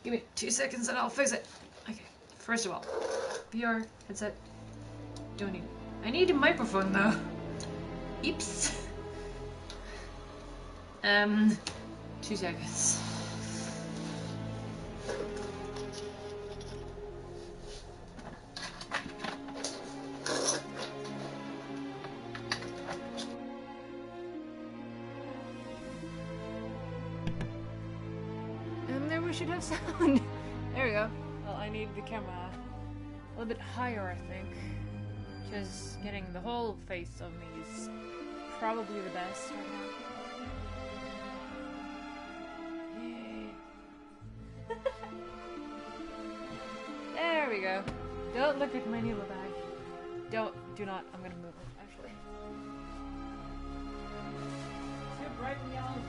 Give me 2 seconds and I'll fix it. Okay, first of all, VR headset. Don't need. I need a microphone though. Eeps. 2 seconds. And there we should have sound. There we go. Well, I need the camera a little bit higher, I think. Just getting the whole face of me is probably the best right now. Yay. There we go. Don't look at my needle bag. Do not. I'm gonna move it, actually. Too bright and yellow.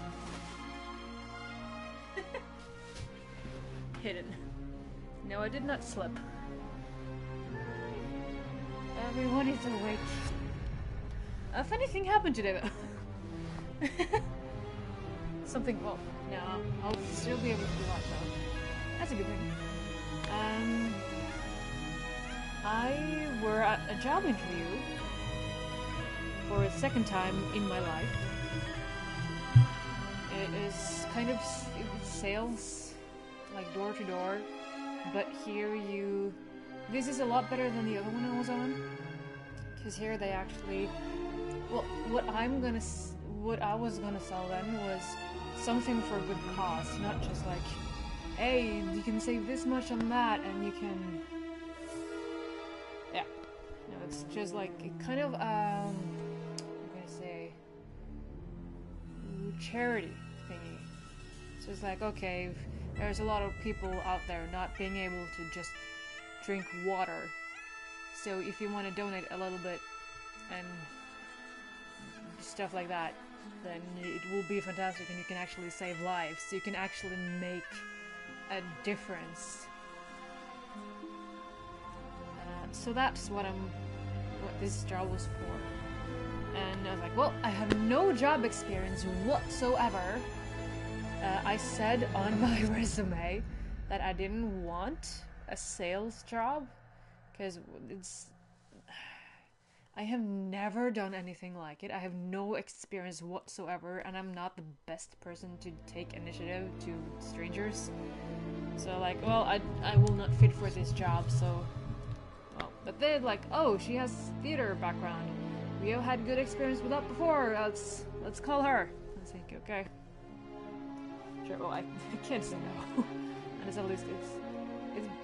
Hidden. No, I did not slip. Everyone is awake. A funny thing happened today though. Something, well, no, I'll still be able to do that though. That's a good thing. I were at a job interview for a second time in my life. It is kind of sales, like door to door, but here this is a lot better than the other one I was on. Because here they actually, well, what I was gonna sell them was something for a good cause, not just like, hey, you can save this much on that, and you can, yeah. No, it's just like a kind of, I'm gonna say, charity thingy. So it's like, okay, there's a lot of people out there not being able to just drink water. So if you want to donate a little bit and stuff like that, then it will be fantastic and you can actually save lives. You can actually make a difference. So that's what this job was for. And I was like, well, I have no job experience whatsoever. I said on my resume that I didn't want a sales job because I have never done anything like it. I have no experience whatsoever, and I'm not the best person to take initiative to strangers. So like, well, I will not fit for this job, so, well, but they're like, oh, she has theater background. We have had good experience with that before, let's call her. I think, okay. Sure, well, I can't say no. And it's at least,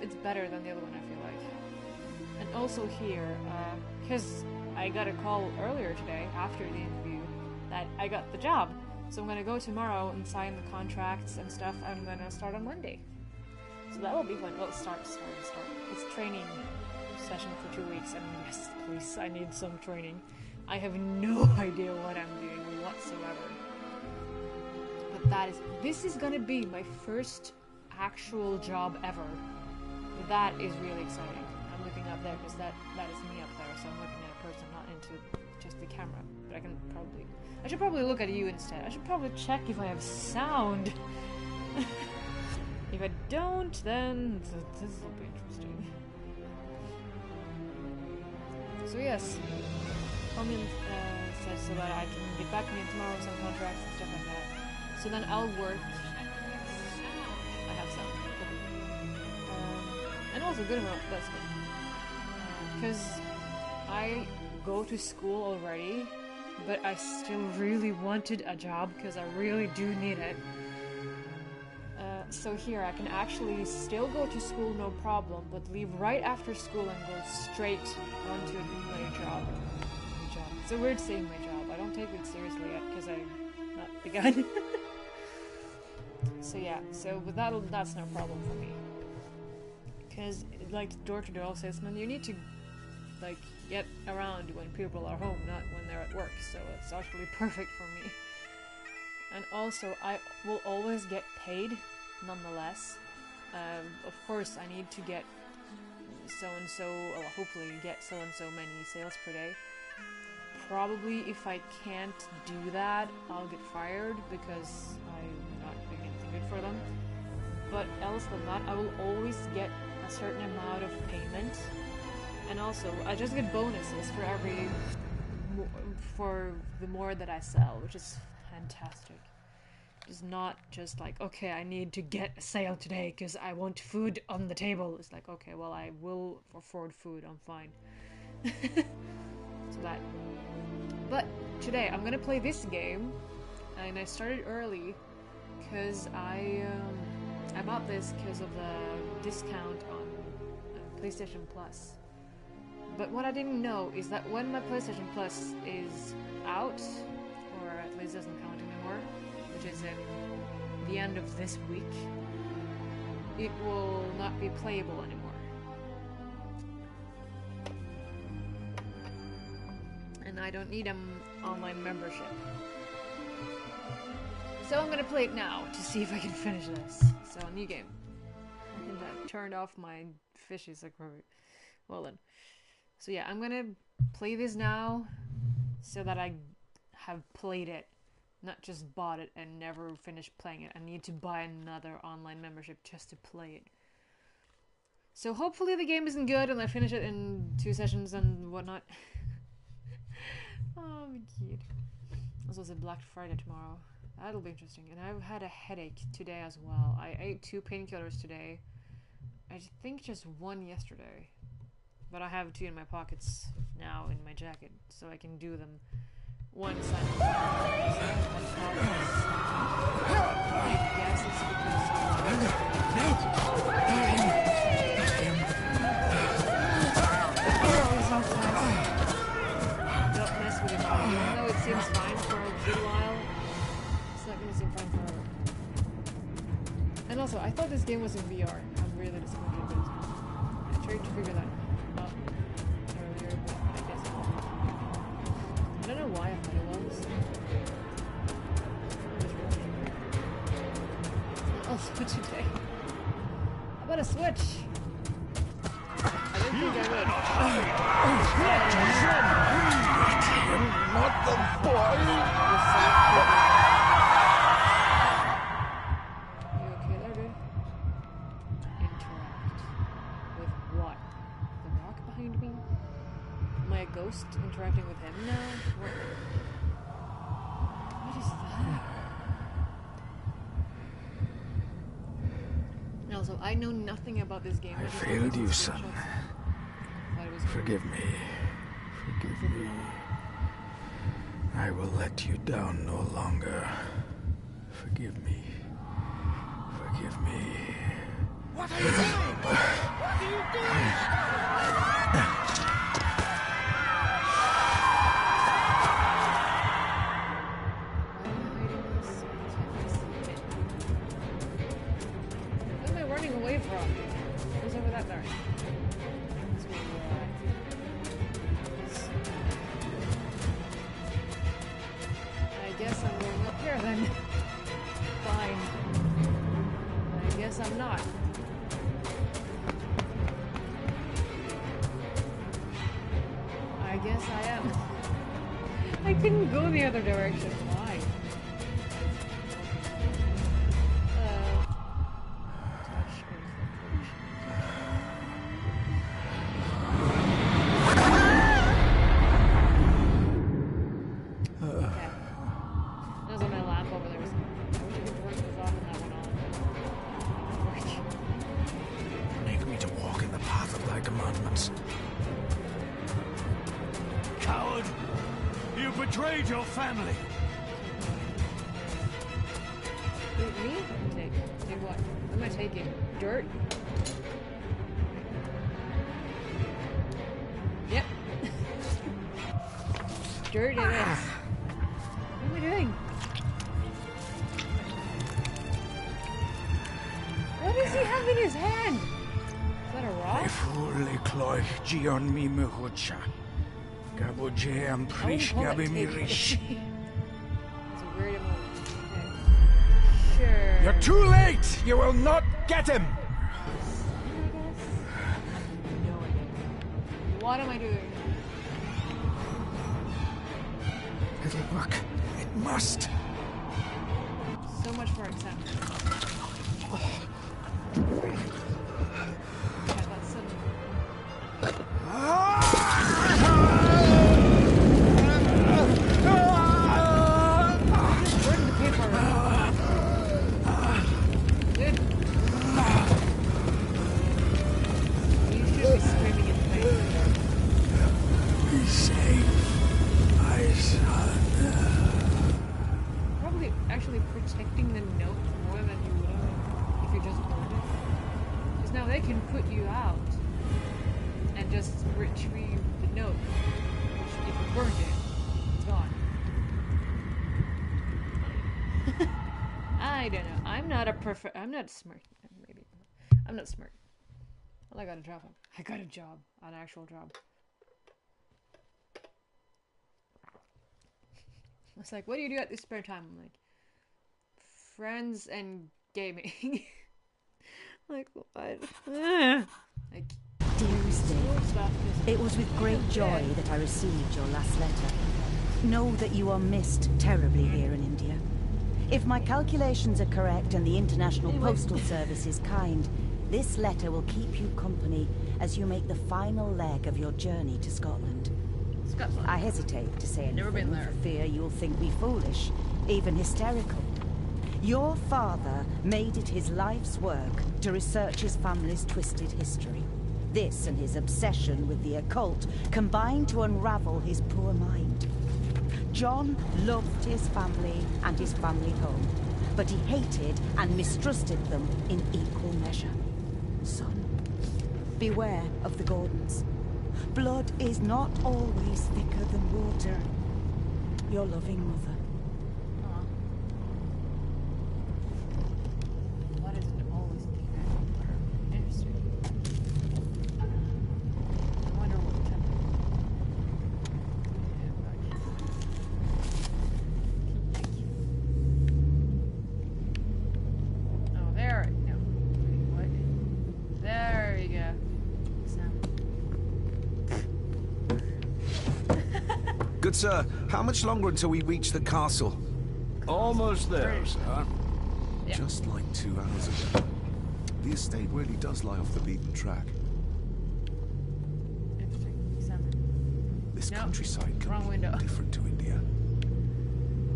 it's better than the other one, I feel like. And also here, because I got a call earlier today, after the interview, that I got the job. So I'm gonna go tomorrow and sign the contracts and stuff. I'm gonna start on Monday. So that will be fun. Well, start. It's training session for 2 weeks, and yes, please, I need some training. I have no idea what I'm doing whatsoever. But this is gonna be my first actual job ever. That is really exciting. I'm looking up there because that is me up there, so I'm looking at a person, not into just the camera. But I should probably look at you instead. I should probably check if I have sound. If I don't, then this will be interesting. So yes, Comin says so that I can get back to me tomorrow with some contracts and stuff like that. So then I'll work. I have sound. And also good amount, that's good. Because I go to school already, but I still really wanted a job because I really do need it. So here I can actually still go to school no problem, but leave right after school and go straight onto my job. It's a weird saying my job. I don't take it seriously yet because I've not begun. So yeah, so with that's no problem for me. Because like door-to-door salesman, you need to like get around when people are home, not when they're at work. So it's actually perfect for me. And also, I will always get paid, nonetheless. Of course, I need to get so-and-so, or hopefully get so-and-so many sales per day. Probably if I can't do that, I'll get fired because I'm not doing anything good for them. but else than that, I will always get a certain amount of payment. And also, I just get bonuses for for the more that I sell, which is fantastic. It's not just like, okay, I need to get a sale today because I want food on the table. It's like, okay, well, I will afford food, I'm fine. So that. But today, I'm gonna play this game, and I started early because I bought this because of the discount on PlayStation Plus. But what I didn't know is that when my PlayStation Plus is out, or at least doesn't count anymore, which is at the end of this week, it will not be playable anymore. And I don't need an online membership. So I'm gonna play it now to see if I can finish this. So, new game. And I turned off my fishes like well then. So yeah, I'm gonna play this now so that I have played it, not just bought it and never finished playing it. I need to buy another online membership just to play it. So hopefully the game isn't good and I finish it in 2 sessions and whatnot. Oh, I'm cute. Also, it's a Black Friday tomorrow. That'll be interesting. And I've had a headache today as well. I ate 2 painkillers today. I think just 1 yesterday. But I have 2 in my pockets now in my jacket, so I can do them one side. I guess it's don't mess with it. Even though it seems fine for a good while, it's not gonna seem fine forever. And also, I thought this game was in VR. I'm really disappointed with it. I tried to figure that out earlier, but I guess not. I don't know why I thought it was. Also today, how about a Switch? I didn't think I would. Not the boy! You okay there, dude? Interact with what? The rock behind me? Am I a ghost interacting with him now? What is that? And also, I know nothing about this game. I failed you, son. Forgive me. Forgive me. I will let you down no longer. Forgive me. Forgive me. What are you doing? What are you doing? What am I running away from? Who's over that there? I guess I'm going up here then. Fine. I guess I'm not. I guess I am. I couldn't go the other direction. Why? Touch information. Okay. There's my lamp over there. I wish I could turn this off and that one on. Make me to walk in the path of thy commandments. Coward! You betrayed your family! Wait, me? Take. Take what? What am I taking? Dirt? Yep. Dirt it is. What am I doing? What does he have in his hand? Is that a rock? Fully cloich gion mi muhucha. Gaboje am prish gabi mirish. It's a weird emoji. Okay. Sure. You're too late! You will not get him! No idea. What am I doing? It'll work. It must. So much for example. can put you out and just retrieve the note. Which, if you burned it, it's gone. I don't know. I'm not smart. Maybe. I'm not smart. Well, I got a job. I got a job. An actual job. It's like, what do you do at your spare time? I'm like, friends and gaming. Like, what? Like, Dearest David, it was with great joy that I received your last letter. Know that you are missed terribly here in India. If my calculations are correct and the International Postal Service is kind, this letter will keep you company as you make the final leg of your journey to Scotland. I hesitate to say anything for fear you'll think me foolish, even hysterical. Your father made it his life's work to research his family's twisted history. This and his obsession with the occult combined to unravel his poor mind. John loved his family and his family home, but he hated and mistrusted them in equal measure. Son, beware of the Gordons. Blood is not always thicker than water. Your loving mother. What is it always thicker? Interesting. I wonder what Oh, there. No. Wait, what? There you go. Good sir, how much longer until we reach the castle? Almost there, sir. Yeah. Just like 2 hours ago. The estate really does lie off the beaten track. Interesting. Examine. This No, countryside wrong completely window. different to India.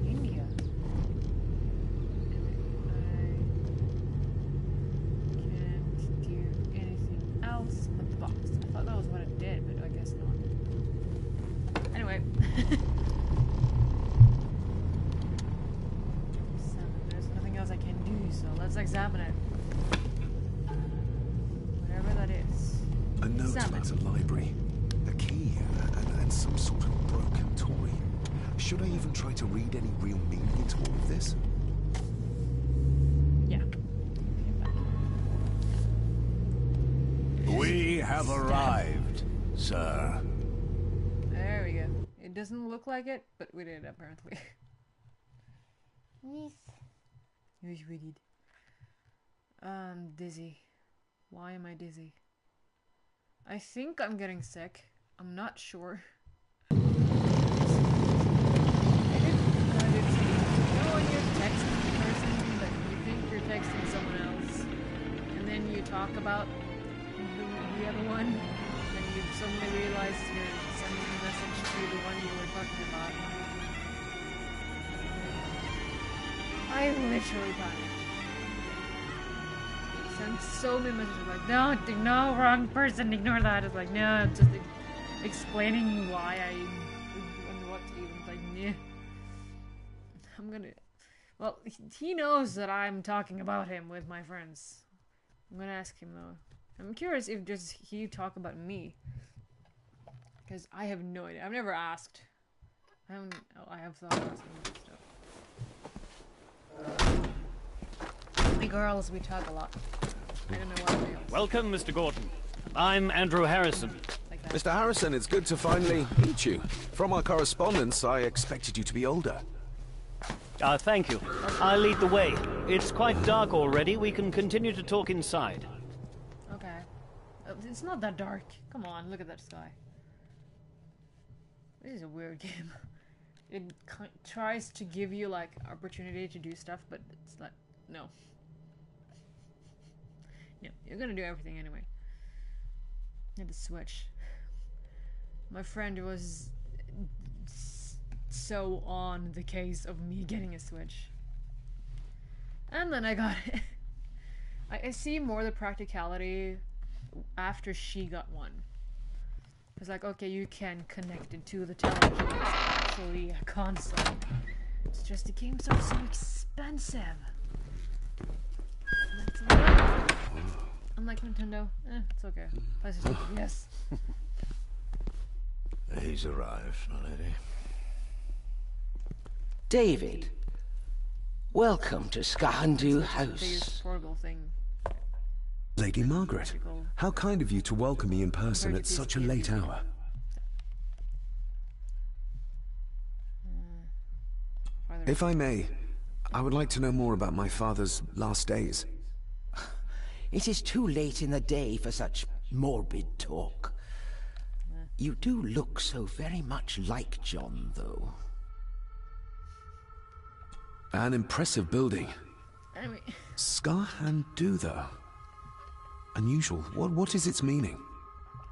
India. I can't do anything else but the box. I thought that was what it did, but I guess not. Anyway. There's nothing else I can do, so let's examine it. Whatever that is. A note Examine. about a library, a key, and some sort of broken toy. Should I even try to read any real meaning into all of this? Yeah. We have arrived, sir. There we go. It doesn't look like it, but we did apparently. Yes. Yes, we did. Dizzy. Why am I dizzy? I think I'm getting sick. I'm not sure. I did see. You know when you're texting the person but you think you're texting someone else, and then you talk about the other one, and you suddenly realize you're sending a message to the one you were talking about. I literally panicked. Sent so many messages like, no, wrong person, ignore that. It's like, no, I'm just explaining why and what to even, like, nah. I'm gonna, well, he knows that I'm talking about him with my friends. I'm gonna ask him though. I'm curious if does he talk about me? Because I have no idea. I've never asked. I have thought about some of this stuff. We girls, we talk a lot. I don't know what we else. Welcome, Mr. Gordon. I'm Andrew Harrison. Like that. Mr. Harrison, it's good to finally meet you. From our correspondence, I expected you to be older. Thank you. I'll lead the way. It's quite dark already. We can continue to talk inside. Okay. It's not that dark. Come on, look at that sky. This is a weird game. It tries to give you, like, opportunity to do stuff, but it's like, no. No, you're gonna do everything anyway. Hit the switch. My friend was so on the case of me getting a switch. And then I got it. I see more the practicality after she got one. It's like, okay, you can connect it to the television. It's actually a console. It's just the games are so expensive. I'm like Nintendo. It's okay. PlayStation, yes. He's arrived, my lady. David, welcome to Skahandu Biggest House. portable thing. Lady Margaret, Cool. how kind of you to welcome me in person Compared at to such a PSP. late hour. Farther. If I may, I would like to know more about my father's last days. It is too late in the day for such morbid talk. You do look so very much like John, though. An impressive building. Anyway, Skahandu, though. Unusual. What is its meaning?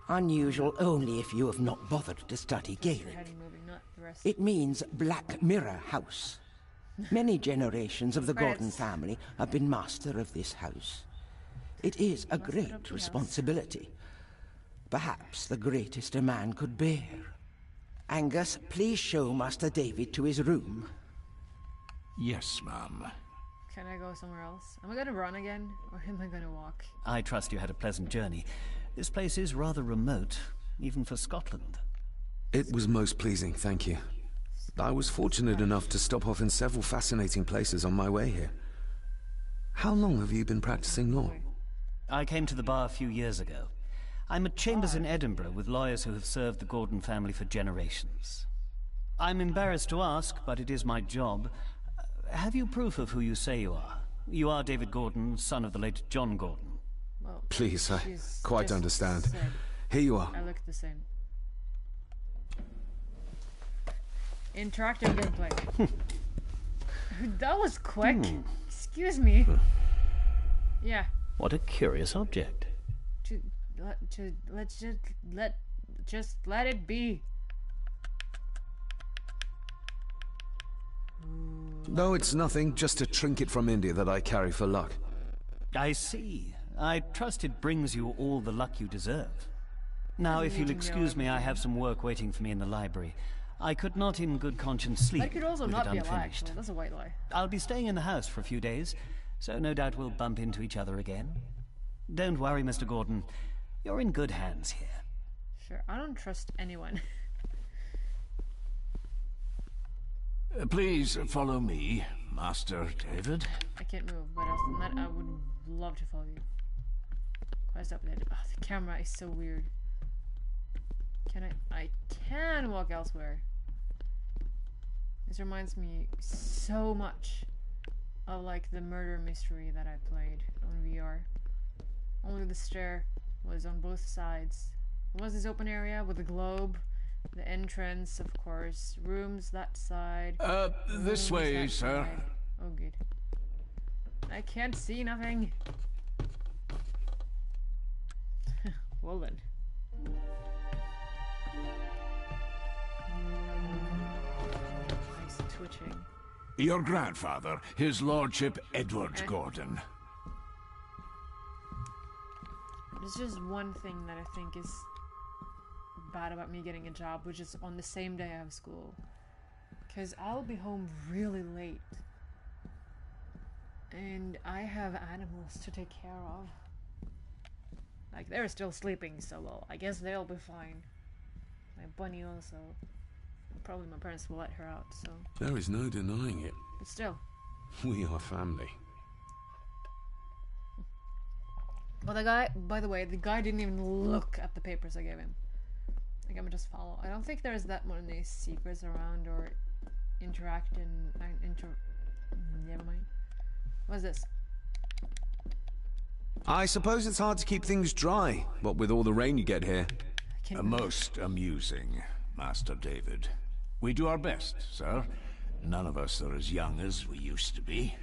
Unusual only if you have not bothered to study your Gaelic. head moving, not the rest. It means Black Mirror House. Many generations of the Gordon Credits. family have been master of this house. It is a Master of the great house. responsibility. Perhaps the greatest a man could bear. Angus, please show Master David to his room. Yes, ma'am. Can I go somewhere else? Am I gonna run again? Or am I gonna walk? I trust you had a pleasant journey. This place is rather remote, even for Scotland. It was most pleasing, thank you. I was fortunate enough to stop off in several fascinating places on my way here. How long have you been practicing law? I came to the bar a few years ago. I'm at Chambers in Edinburgh with lawyers who have served the Gordon family for generations. I'm embarrassed to ask, but it is my job. Have you proof of who you say you are? You are David Gordon, son of the late John Gordon. Well, Please, I she's quite just understand. said Here you are. I look the same. Interactive gameplay. That was quick. Excuse me. Yeah. What a curious object. Let's just let it be. No, it's nothing, just a trinket from India that I carry for luck. I see. I trust it brings you all the luck you deserve. Now, if need you'll to know excuse me, I everything. have some work waiting for me in the library. I could not in good conscience sleep That could also with not it be a lie, unfinished. actually. That's a white lie. I'll be staying in the house for a few days, so no doubt we'll bump into each other again. Don't worry, Mr. Gordon. You're in good hands here. Sure, I don't trust anyone. Please follow me, Master David. I can't move, but other than that, I would love to follow you. Quest updated. Oh, the camera is so weird. Can I can walk elsewhere. This reminds me so much of like the murder mystery that I played on VR. Only the stair was on both sides. There was this open area with a globe, the entrance, of course, rooms that side. This rooms way, that sir. side. Oh, good. I can't see nothing. Well then. Nice twitching. Your grandfather, his lordship Edward Gordon. There's just one thing that I think is bad about me getting a job, which is on the same day I have school. Because I'll be home really late. And I have animals to take care of. Like, they're still sleeping, so well, I guess they'll be fine. My bunny also. Probably my parents will let her out, so. There is no denying it. But still. We are family. Well, the guy, by the way, the guy didn't even look at the papers I gave him. Like, I'm just follow. I don't think there's that many secrets around or interact and never mind. What's this? I suppose it's hard to keep things dry, what with all the rain you get here. I can't Most amusing, Master David. We do our best, sir. None of us are as young as we used to be.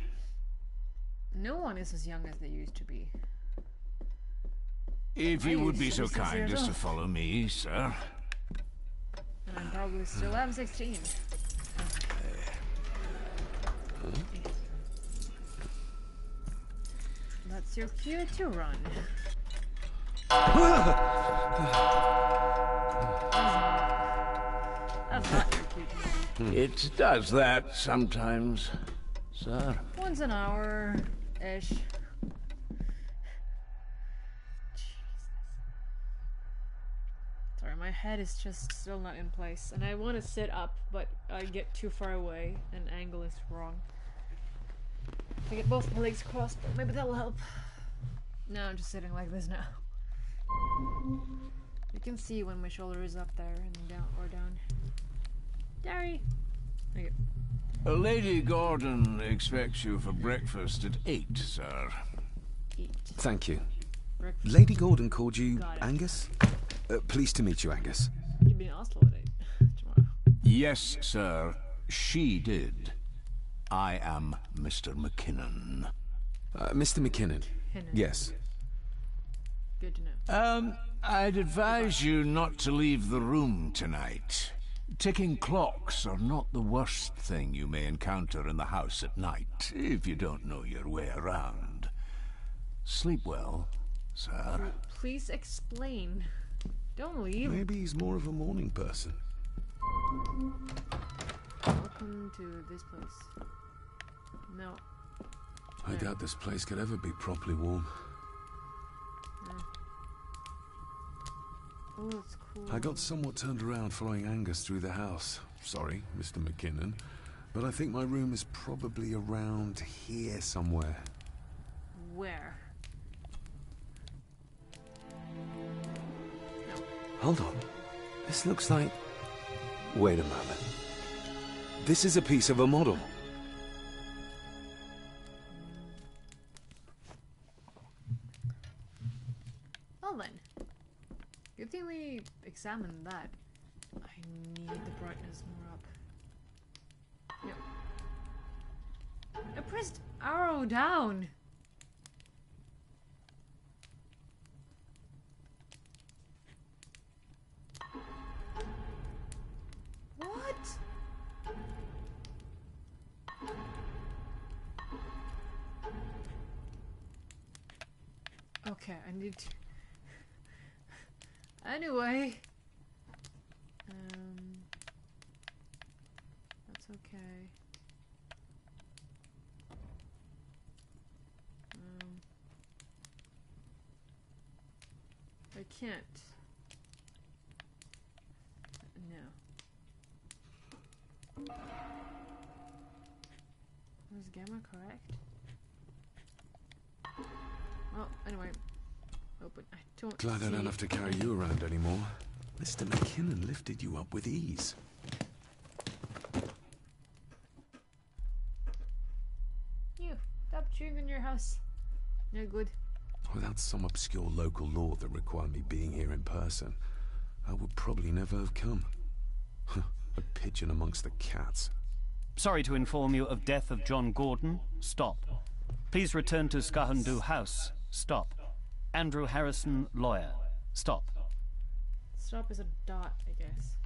No one is as young as they used to be. If you I would be used to so be 6 kind years as to old. follow me, sir. And I'm probably still am 16. That's your cue to run. That's not your cue to run. It does that sometimes, sir. Once an hour-ish. head is just still not in place. And I want to sit up, but I get too far away and angle is wrong. I get both my legs crossed, but maybe that will help. No, I'm just sitting like this now. You can see when my shoulder is up there and down or down. Dari! Okay. Lady Gordon expects you for breakfast at 8, sir. Eat. Thank you. Breakfast. Lady Gordon called you Got it. Angus? Pleased to meet you, Angus. You'll be in Oslo at 8 tomorrow. Yes, sir. She did. I am Mr. McKinnon. Mr. McKinnon. Hennon. Yes. Good to know. I'd advise you not to leave the room tonight. Ticking clocks are not the worst thing you may encounter in the house at night, if you don't know your way around. Sleep well, sir. Please explain. Don't leave. Maybe he's more of a morning person. Welcome to this place. No. I doubt this place could ever be properly warm. Oh, it's cool. I got somewhat turned around following Angus through the house. Sorry, Mr. McKinnon. But I think my room is probably around here somewhere. Where? Hold on. This looks like... Wait a moment. This is a piece of a model. Well then. Good thing we examined that. I need the brightness more up. Yep. I pressed arrow down. What? Okay, I need to... Anyway. That's okay. I can't. No. Was gamma correct? Well, anyway. Open. I don't Glad I don't have to carry you around anymore. Mr. McKinnon lifted you up with ease. You, stop chewing in your house. No good. Without some obscure local law that required me being here in person, I would probably never have come. A pigeon amongst the cats. Sorry to inform you of death of John Gordon. Stop. Please return to Skahandu House. Stop. Andrew Harrison, lawyer. Stop. Stop is a dot, I guess.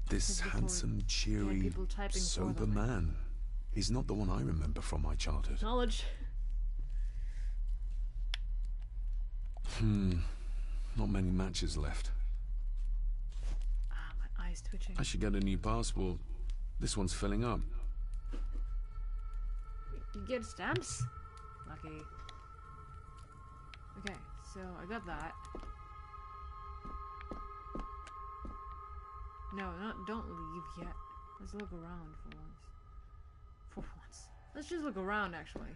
This People- handsome, cheery, people typing for sober them. man. He's not the one I remember from my childhood. Knowledge. Not many matches left. Ah, my eye's twitching. I should get a new passport. This one's filling up. You get stamps? Lucky. Okay, so I got that. No, don't leave yet. Let's look around for once. For once. Let's just look around, actually.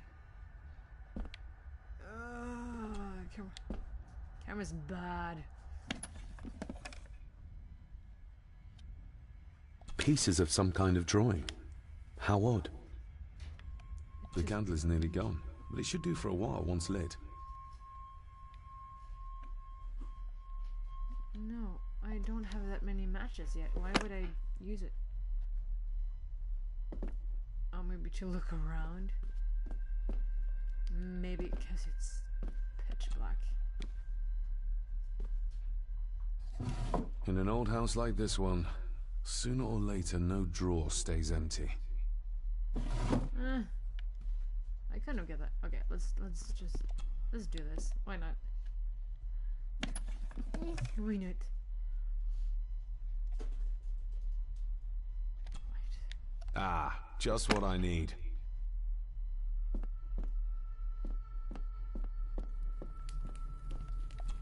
Camera's bad. Pieces of some kind of drawing. How odd. The candle is nearly gone, but it should do for a while once lit. No, I don't have that many matches yet. Why would I use it? Oh, maybe to look around? Maybe because it's pitch black. In an old house like this one, sooner or later no drawer stays empty. I kind of get that. Okay, let's do this. Why not? Why not? Right. Ah, just what I need.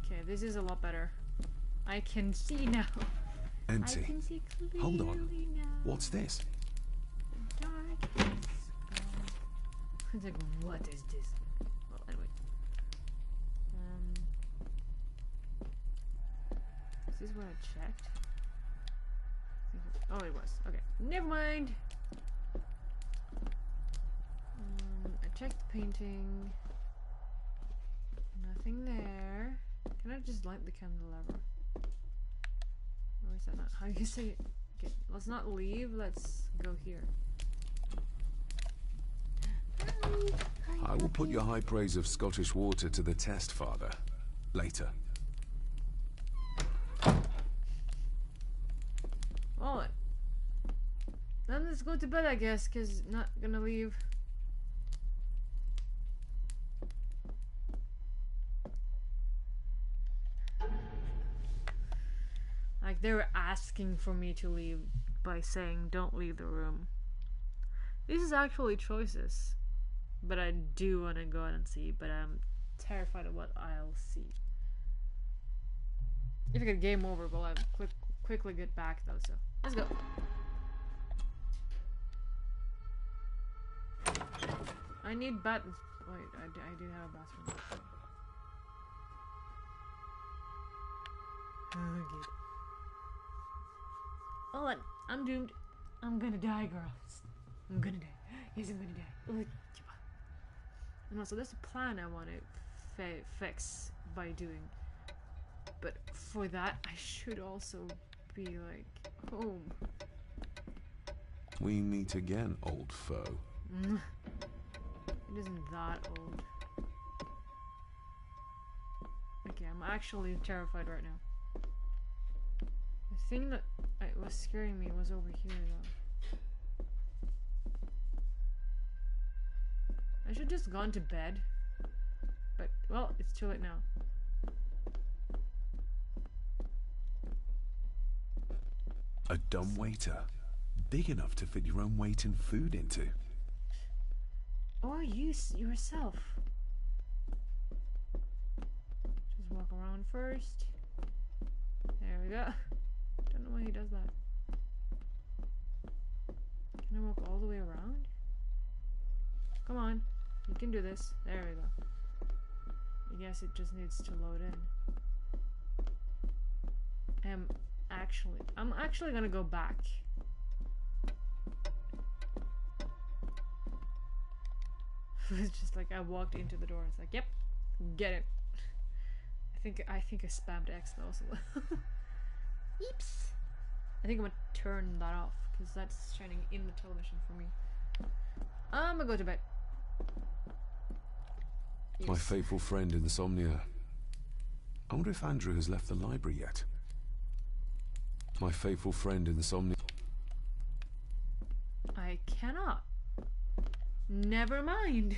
Okay, this is a lot better. I can see now. I Empty. can see clearly Hold on. now. What's this? The darkness gone. It's like, what is this? Well, anyway. Is this what I checked? Oh, it was. Okay. Never mind. I checked the painting. Nothing there. Can I just light the candelabra? Or is that not how you say it? Okay, let's not leave. Let's go here. I will put your high praise of Scottish water to the test, Father. Later. Well, then let's go to bed, I guess, because not gonna leave. Like, they were asking for me to leave by saying, don't leave the room. This is actually choices. But I do want to go out and see, but I'm terrified of what I'll see. If I could game over, well, I'll quickly get back, though, so let's go. I need bat. Wait, I did have a bathroom. Oh, good. Oh, I'm doomed. I'm gonna die, girls. I'm gonna die. Yes, I'm gonna die. And also, that's a plan I want to fix by doing. But for that, I should also be like home. We meet again, old foe. It isn't that old. Okay, I'm actually terrified right now. The thing that was scaring me was over here, though. I should just gone to bed. But, well, it's too late now. A dumb waiter. Big enough to fit your own weight and food into. Or use yourself. Just walk around first. There we go. Don't know why he does that. Can I walk all the way around? Come on. You can do this. There we go. I guess it just needs to load in. I'm actually gonna go back. It's just like I walked into the door. It's like, yep, get it. I think I spammed X though. So Eeps. I think I'm gonna turn that off because that's shining in the television for me. I'm gonna go to bed. My faithful friend Insomnia. I wonder if Andrew has left the library yet. My faithful friend Insomnia. I cannot. Never mind.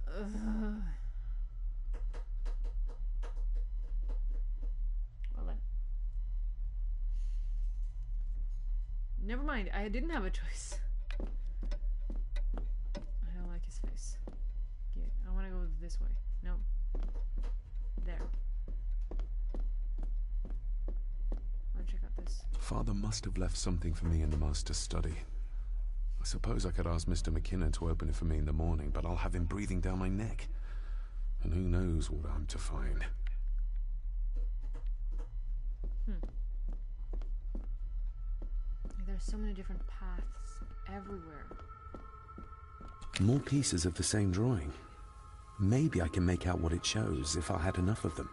Well then. Never mind. I didn't have a choice. I don't like his face. Okay, I want to go this way. No. There. I'll check out this. Father must have left something for me in the master's study. I suppose I could ask Mr. McKinnon to open it for me in the morning, but I'll have him breathing down my neck. And who knows what I'm to find. There's so many different paths everywhere. More pieces of the same drawing. Maybe I can make out what it shows if I had enough of them.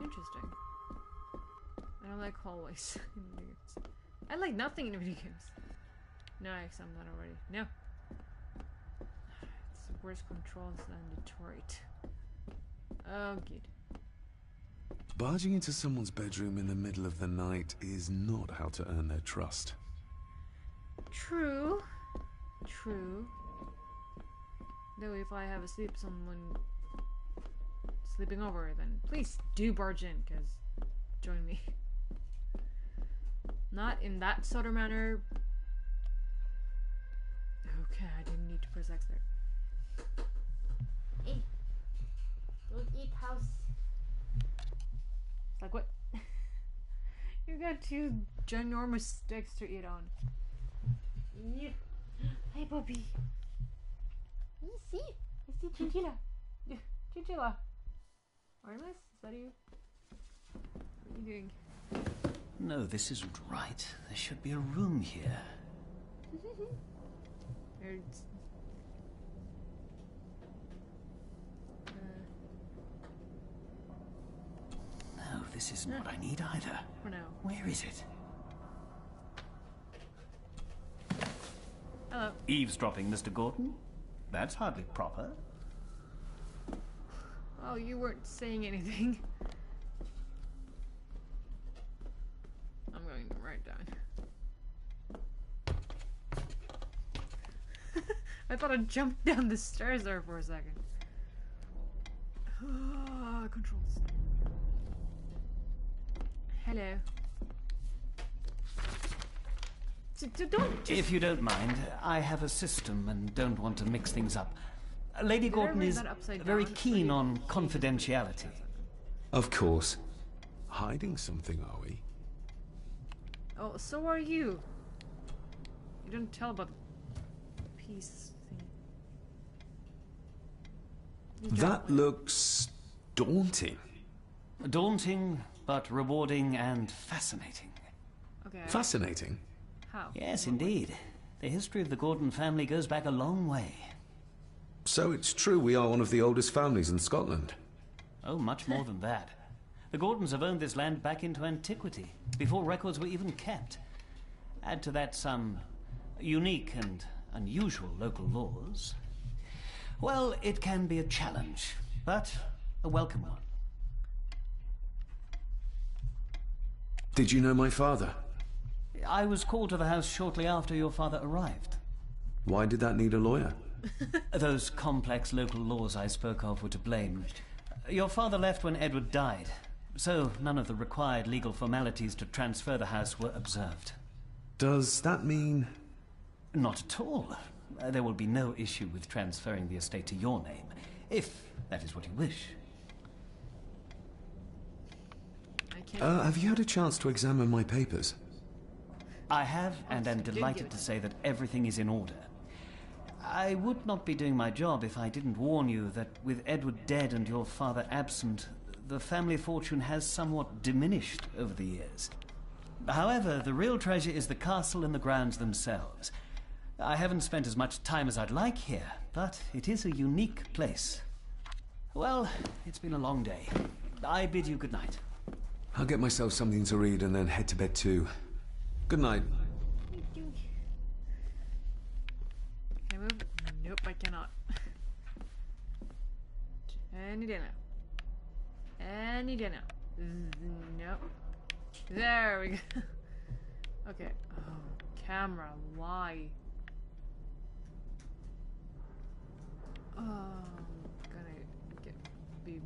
Interesting. I don't like hallways in video games. I like nothing in video games. No, I'm not already. No. It's worse controls than Detroit. Oh, good. Barging into someone's bedroom in the middle of the night is not how to earn their trust. True. True. Though if I have someone sleeping over, then please do barge in, because join me. Not in that sort of manner. Okay, I didn't need to press X there. Hey, don't eat house. got two ginormous sticks to eat on. Yeah. Hi, puppy. You see? I see Chinchilla. Chinchilla. Artemis, is that you? What are you doing? No, this isn't right. There should be a room here. Nerds. No, this isn't what I need either. For now. Where is it? Hello. Eavesdropping, Mr. Gordon? That's hardly proper. Oh, you weren't saying anything. I'm going right down. I thought I jumped down the stairs there for a second. Controls. Hello. Don't. If you don't mind, I have a system and don't want to mix things up. Lady Gordon is very keen on confidentiality. Of course. Hiding something, are we? Oh, so are you. You didn't tell about the peace thing. That looks daunting. Daunting, but rewarding and fascinating. Okay. Fascinating. How? Yes, indeed. The history of the Gordon family goes back a long way. So it's true we are one of the oldest families in Scotland. Oh, much more than that. The Gordons have owned this land back into antiquity, before records were even kept. Add to that some unique and unusual local laws. Well, it can be a challenge, but a welcome one. Did you know my father? I was called to the house shortly after your father arrived. Why did that need a lawyer? Those complex local laws I spoke of were to blame. Your father left when Edward died, so none of the required legal formalities to transfer the house were observed. Does that mean... Not at all. There will be no issue with transferring the estate to your name, if that is what you wish. Have you had a chance to examine my papers? I have, and am delighted to say that everything is in order. I would not be doing my job if I didn't warn you that with Edward dead and your father absent, the family fortune has somewhat diminished over the years. However, the real treasure is the castle and the grounds themselves. I haven't spent as much time as I'd like here, but it is a unique place. Well, it's been a long day. I bid you good night. I'll get myself something to read and then head to bed too. Good night. Can I move? Nope, I cannot. Any day now. Any day now. Nope. There we go. Okay. Oh, camera. Why? Oh, I'm gonna be.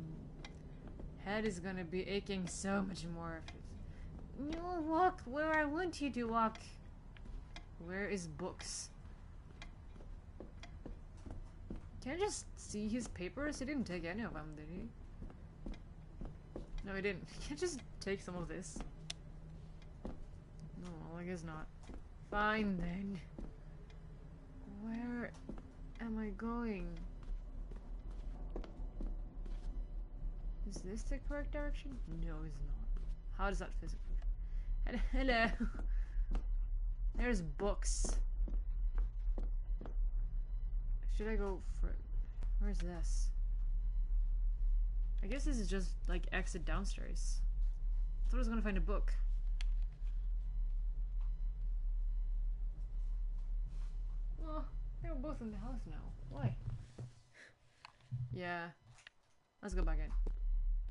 Head is gonna be aching so much more. No, walk where I want you to walk. Where is books? Can I just see his papers? He didn't take any of them, did he? No, he didn't. Can I just take some of this? No, I guess not. Fine then. Where am I going? Is this the correct direction? No, it's not. How does that physically? Hello. There's books. Should I go for... Where's this? I guess this is just like exit downstairs. I thought I was gonna find a book. Oh, they're both in the house now. Why? Yeah. Let's go back in.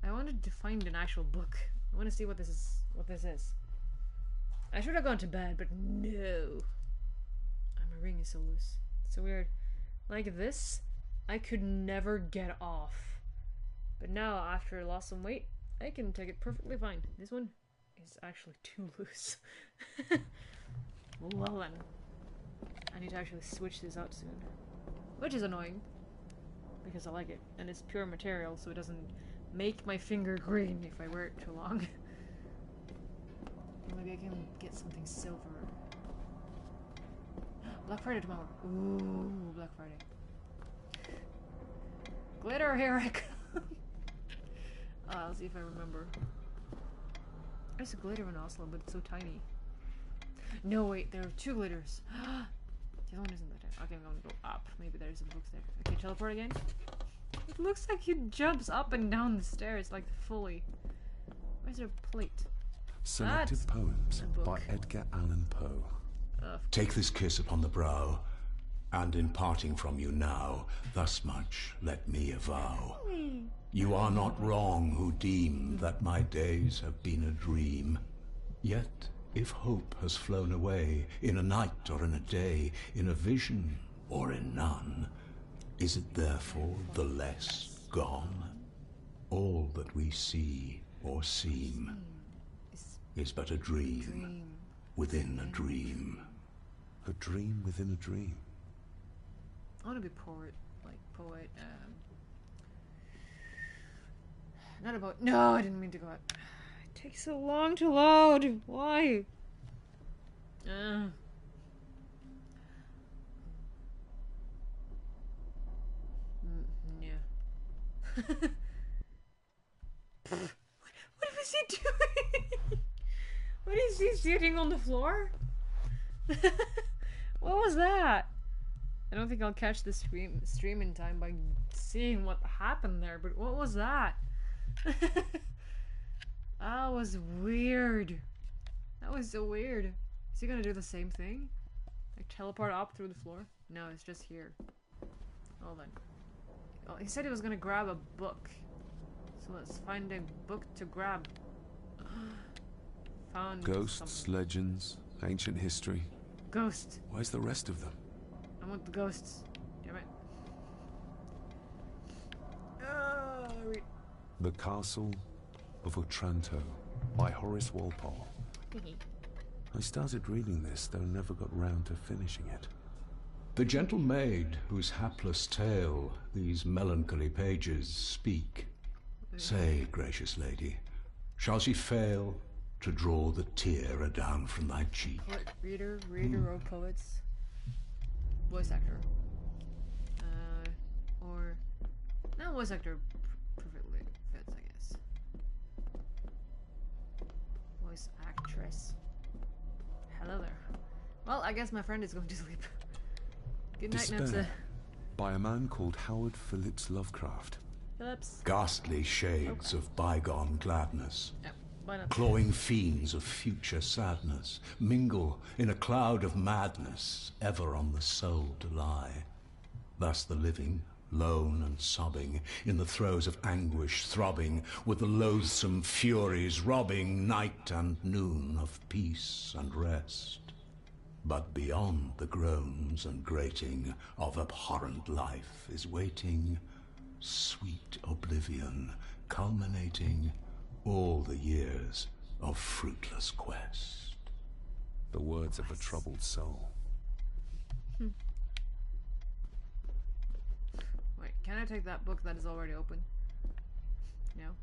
I wanted to find an actual book. I want to see what this is. I should have gone to bed, but no. My ring is so loose. It's so weird. Like this, I could never get off. But now, after I lost some weight, I can take it perfectly fine. This one is actually too loose. Well then. I need to actually switch this out soon. Which is annoying. Because I like it. And it's pure material, so it doesn't make my finger green if I wear it too long. Look maybe I can get something silver. Black Friday tomorrow. Ooh, Black Friday. Glitter, here I come. I'll see if I remember. There's a glitter in Oslo, but it's so tiny. No, wait, there are 2 glitters. The other one isn't that tiny. Okay, I'm gonna go up. Maybe there's a book there. Okay, teleport again. It looks like he jumps up and down the stairs, like fully. Where's there a plate? Selected That's Poems a book. by Edgar Allan Poe. Take this kiss upon the brow, and in parting from you now, thus much let me avow. You are not wrong who deem that my days have been a dream. Yet, if hope has flown away, in a night or in a day, in a vision or in none, is it therefore the less gone? All that we see or seem is but a dream within a dream. A dream within a dream. I want to be poet, not about. No, I didn't mean to go out. It takes so long to load. Why? Yeah. What was he doing? What is he sitting on the floor? What was that? I don't think I'll catch the stream in time by seeing what happened there, but what was that? That was weird. That was so weird. Is he gonna do the same thing? Like teleport up through the floor? No, it's just here. Hold on. Oh, he said he was gonna grab a book. So let's find a book to grab. Found Ghosts, something. legends, ancient history. Ghost. Where's the rest of them? I want the ghosts. Damn it. Read. The Castle of Otranto by Horace Walpole. I started reading this, though never got round to finishing it. The gentle maid whose hapless tale these melancholy pages speak. Say, gracious lady, shall she fail to draw the tear adown from thy cheek? Poet, reader, or poets. Voice actor. Or... No, voice actor perfectly fits, I guess. Voice actress. Hello there. Well, I guess my friend is going to sleep. Good night, Nepsa. Despair by a man called Howard Phillips Lovecraft. Phillips. Ghastly shades of bygone gladness, Yeah, why not? clawing fiends of future sadness, mingle in a cloud of madness, ever on the soul to lie. Thus the living, lone and sobbing, in the throes of anguish throbbing, with the loathsome furies robbing night and noon of peace and rest. But beyond the groans and grating of abhorrent life is waiting sweet oblivion, culminating all the years of fruitless quest. The words of a troubled soul. Wait, can I take that book that is already open? No?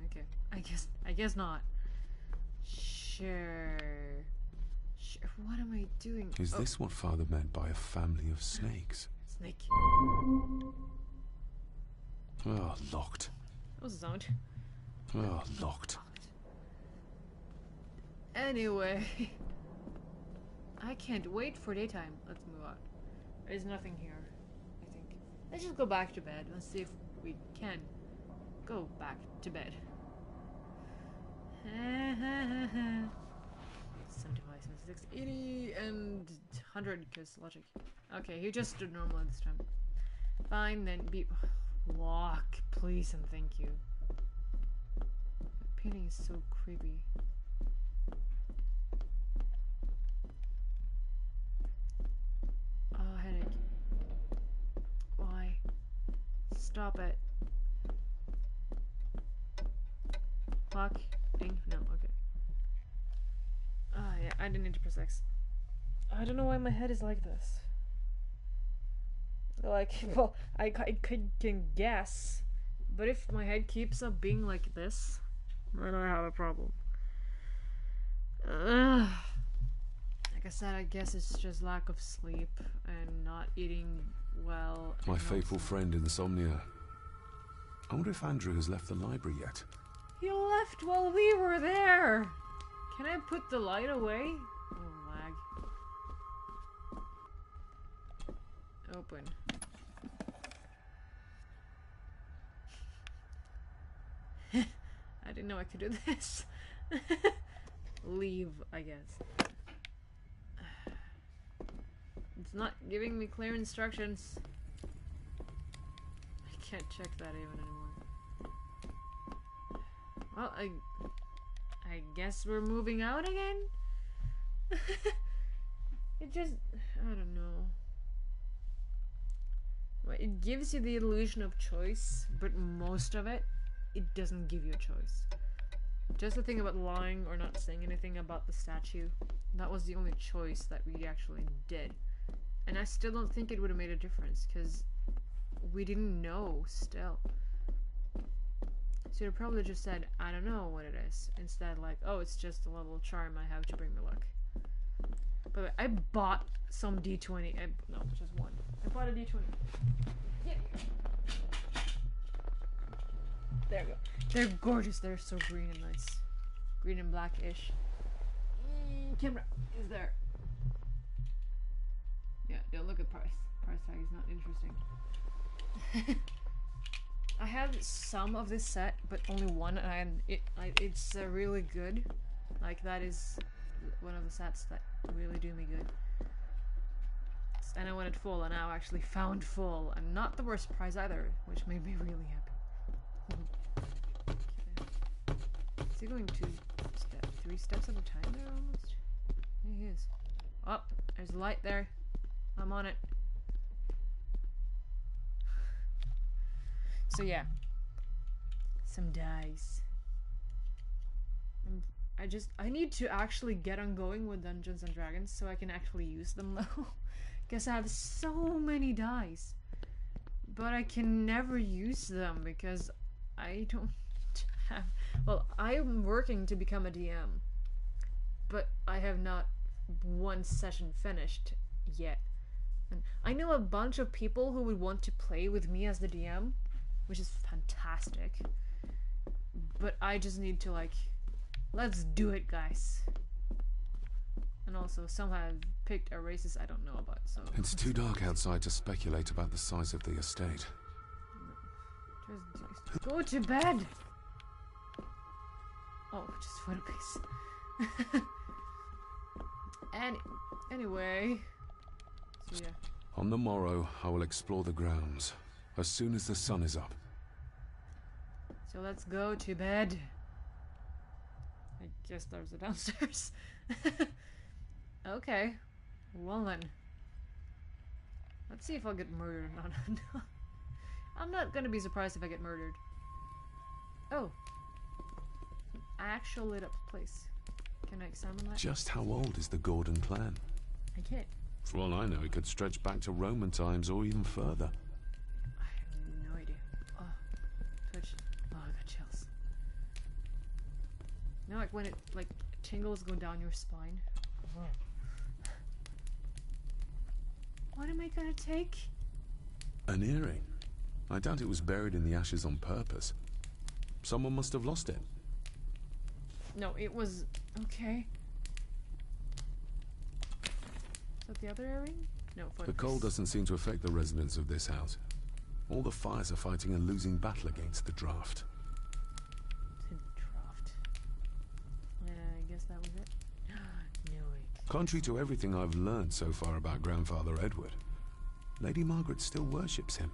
Okay. I guess not. Sure. What am I doing? Is this what Father meant by a family of snakes? Snake. Oh, locked. What was the sound? Oh, locked. Anyway. I can't wait for daytime. Let's move on. There's nothing here, I think. Let's just go back to bed. Let's see if we can go back to bed. 75, 76, 80, and 100 because logic. Okay, he just stood normal this time. Fine, then be... Walk, please and thank you. The painting is so creepy. Oh, headache. Why? Stop it. Clock? Ding? No, okay. Ah, yeah, I didn't need to press X. I don't know why my head is like this. Like, well, I can guess, but if my head keeps up being like this, then I have a problem. Like I said, I guess it's just lack of sleep and not eating well. My faithful friend Insomnia. I wonder if Andrew has left the library yet. He left while we were there. Can I put the light away? Oh, lag. Open. I didn't know I could do this. Leave, I guess. It's not giving me clear instructions. I can't check that even anymore. Well, I guess we're moving out again? It just... I don't know. Well, it gives you the illusion of choice, but most of it doesn't give you a choice. Just the thing about lying or not saying anything about the statue, that was the only choice that we actually did. And I still don't think it would have made a difference, because we didn't know still. So you'd probably just said, I don't know what it is. Instead, like, oh, it's just a little charm I have to bring me luck. But I bought some D20. No, just one. I bought a D20. Get here. There we go. They're gorgeous. They're so green and nice. Green and black-ish. Camera is there. Yeah, don't look at price. Price tag is not interesting. I have some of this set, but only one, and it's really good. Like, that is one of the sets that really do me good. And I wanted full, and now I actually found full, and not the worst price either, which made me really happy. Is he going 3 steps at a time there almost? Yeah, he is. Oh, there's a light there. I'm on it. So yeah. Some dice. I need to actually get on going with Dungeons and Dragons so I can actually use them though. Because I have so many dice. But I can never use them because I don't have... Well, I'm working to become a DM. But I have not one session finished yet. And I know a bunch of people who would want to play with me as the DM, which is fantastic. But I just need to, like, let's do it, guys. And also, somehow I've picked a races I don't know about, so... It's too dark outside to speculate about the size of the estate. Just go to bed! Oh, just photo piece. Anyway... So yeah. On the morrow, I will explore the grounds, as soon as the sun is up. So let's go to bed. I guess there's a downstairs. Okay. Well then. Let's see if I'll get murdered or not. I'm not gonna be surprised if I get murdered. Oh. Actual lit up place. Can I examine that? Just how old is the Gordon clan? I can't. For all I know, it could stretch back to Roman times or even further. I have no idea. Oh. Twitch. Oh, I got chills. You know, like when it, like, tingles go down your spine? Oh. What am I gonna take? An earring. I doubt it was buried in the ashes on purpose. Someone must have lost it. No, it was... Okay. Is that the other earring? No, the cold doesn't seem to affect the residents of this house. All the fires are fighting a losing battle against the draft. The draft. I guess that was it. No, wait. Contrary to everything I've learned so far about Grandfather Edward, Lady Margaret still worships him.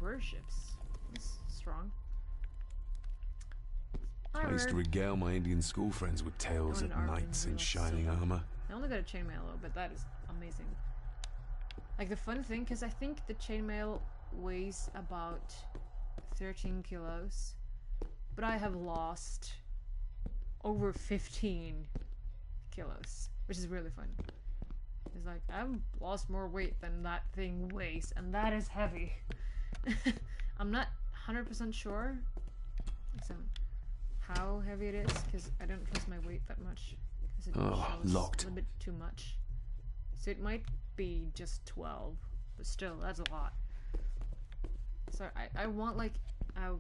Worships? That's strong. I used to regale my Indian school friends with tales of knights in shining armor. I only got a chainmail though, but that is amazing. Like the fun thing, because I think the chainmail weighs about 13 kilos, but I have lost over 15 kilos, which is really fun. It's like, I've lost more weight than that thing weighs, and that is heavy. I'm not 100% sure how heavy it is, because I don't trust my weight that much. Because it shows locked. a little bit too much. So it might be just 12, but still, that's a lot. So I want like a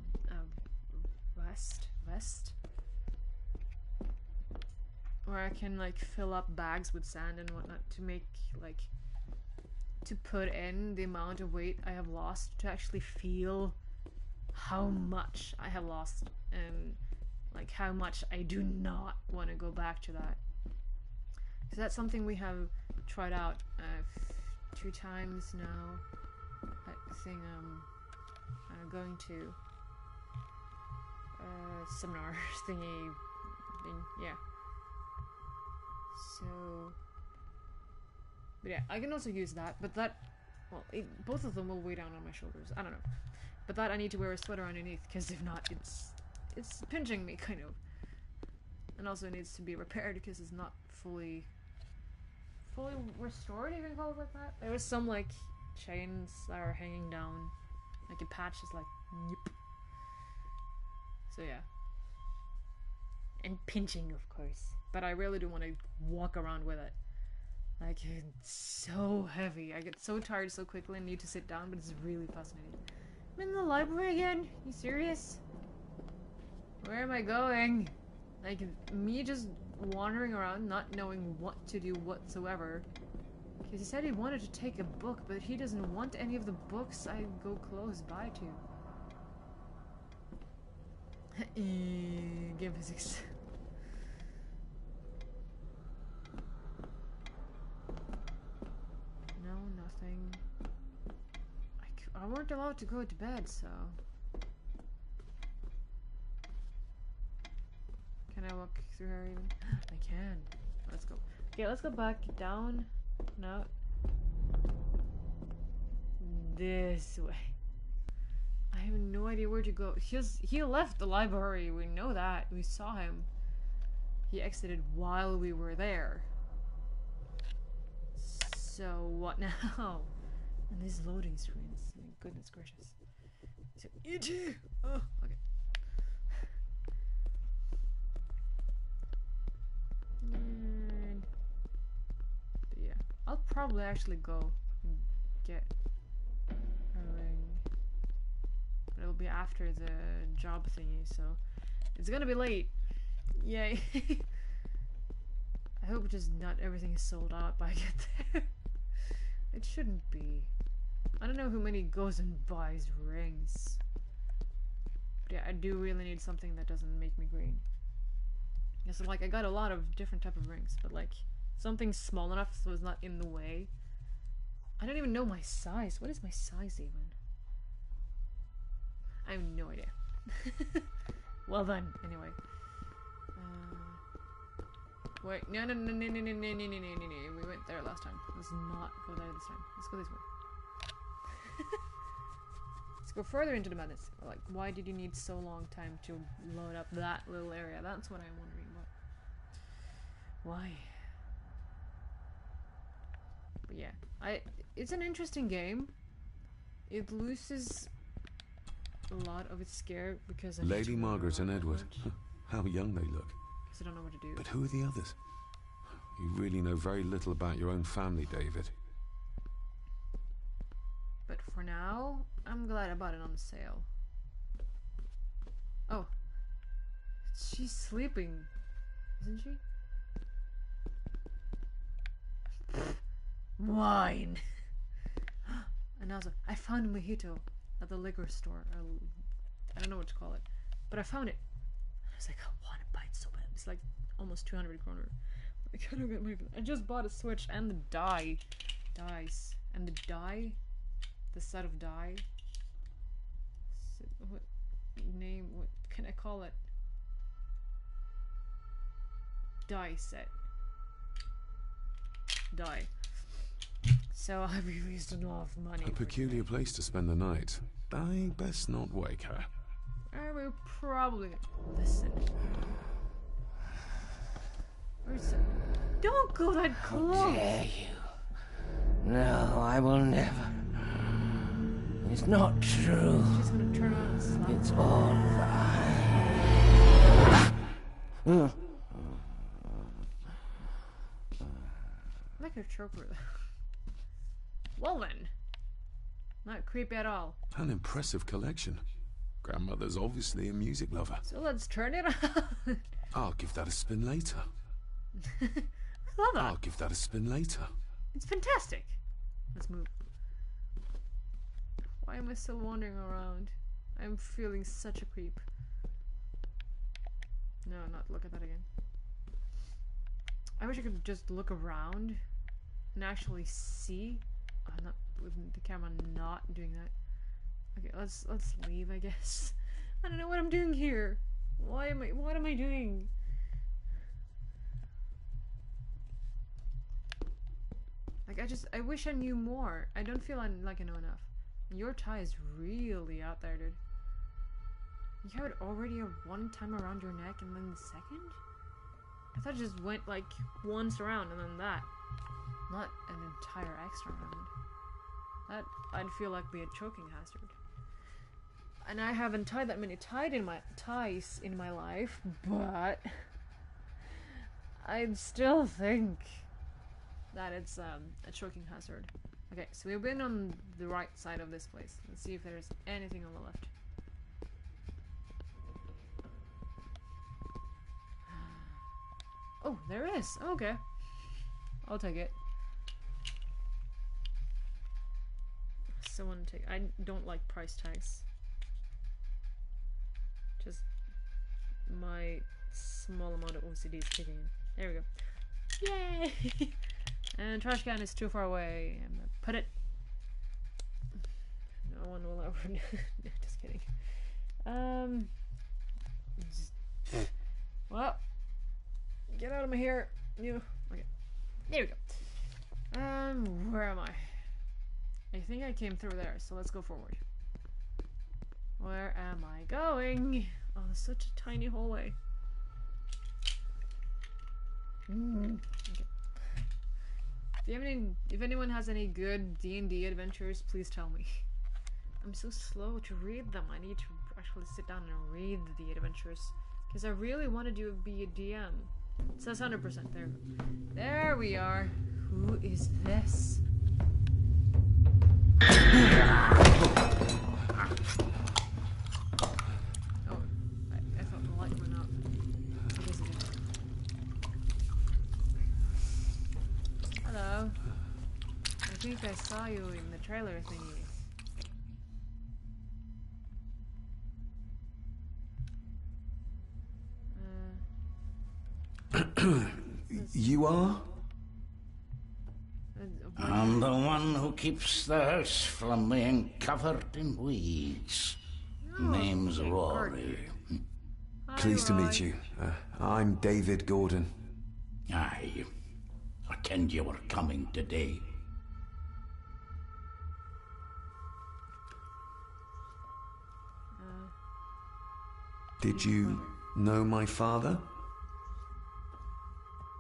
vest where I can like fill up bags with sand and whatnot to make like to put in the amount of weight I have lost, to actually feel how much I have lost and like how much I do not want to go back to that. So that's something we have tried out 2 times now. That thing going to seminar thingy thing, yeah. So, but yeah, I can also use that, but that, well, both of them will weigh down on my shoulders. I don't know, but that I need to wear a sweater underneath, because if not, it's pinching me kind of, and also it needs to be repaired because it's not fully restored. You can call it like that. There was some like chains that are hanging down, like a patch is like, yep. So yeah. And pinching, of course. But I really do want to walk around with it. Like, it's so heavy. I get so tired so quickly and need to sit down, but it's really fascinating. I'm in the library again? You serious? Where am I going? Like, me just wandering around, not knowing what to do whatsoever. Because he said he wanted to take a book, but he doesn't want any of the books I go close by to. Game physics. No, nothing. I weren't allowed to go to bed, so... Can I walk through her even? I can. Let's go. Okay, let's go back down. No. This way. I have no idea where to go. He left the library. We know that. We saw him. He exited while we were there. So what now? And these loading screens. My goodness gracious. So E.T. Oh, okay. But yeah, I'll probably actually go and get a ring. But it'll be after the job thingy, so it's gonna be late. Yay. I hope just not everything is sold out by I get there. It shouldn't be. I don't know who many goes and buys rings. But yeah, I do really need something that doesn't make me green. Yeah, so like I got a lot of different type of rings, but like something small enough so it's not in the way. I don't even know my size. What is my size even? I have no idea. Well then, anyway. Wait, no. We went there last time. Let's not go there this time. Let's go this way. Let's go further into the madness. Like, why did you need so long time to load up that little area? That's what I'm wondering about. Why? But yeah, it's an interesting game. It loses a lot of its scare because I Lady Margaret and Edward. How young they look. Because I don't know what to do. But who are the others? You really know very little about your own family, David. But for now, I'm glad I bought it on sale. Oh. She's sleeping, isn't she? Wine! And also, I found a mojito at the liquor store. I don't know what to call it. But I found it. I was like, I want to buy it so bad. It's like almost 200 kroner. Like, I don't get my... I just bought a Switch and the dice. And the die... The set of die. What name? What can I call it? Die set. Die. So I've wasted a lot of money. A peculiar place to spend the night. I best not wake her. I will probably listen. Where's it? Don't go that close. How dare you? No, I will never. It's not true. She's gonna turn around and slap. It's all a lie. Like a choker. Well then. Not creepy at all. An impressive collection. Grandmother's obviously a music lover. So let's turn it on. I'll give that a spin later. I love that. I'll give that a spin later. It's fantastic. Let's move. Why am I still wandering around? I'm feeling such a creep. No, not look at that again. I wish I could just look around and actually see. I'm not with the camera not doing that. Okay, let's leave, I guess. I don't know what I'm doing here. What am I doing? Like I wish I knew more. I don't feel like I know enough. Your tie is really out there, dude. You have it already one time around your neck and then the second? I thought it just went like once around and then that. Not an entire extra round. That I'd feel like be a choking hazard. And I haven't tied that many ties in my life, but I'd still think that it's a choking hazard. Okay, so we've been on the right side of this place. Let's see if there's anything on the left. Oh, there is. Okay. I'll take it. Someone take. I don't like price tags. Just my small amount of OCD is kicking in. There we go. Yay! And trash can is too far away. I'm gonna put it. No one will ever. Just kidding. Well, get out of my hair. You. Okay. There we go. Where am I? I think I came through there, so let's go forward. Where am I going? Oh, it's such a tiny hallway. Okay. If anyone has any good D&D adventures, please tell me. I'm so slow to read them. I need to actually sit down and read the adventures because I really want to be a DM. It says 100%. There we are. Who is this? Oh, I thought the light went up. I guess it didn't. Hello. I think I saw you in the trailer thingy. You are? I'm the one who keeps the house from being covered in weeds. Name's Rory. Pleased to meet you. I'm David Gordon. Aye. I kenned you were coming today. Did you know my father?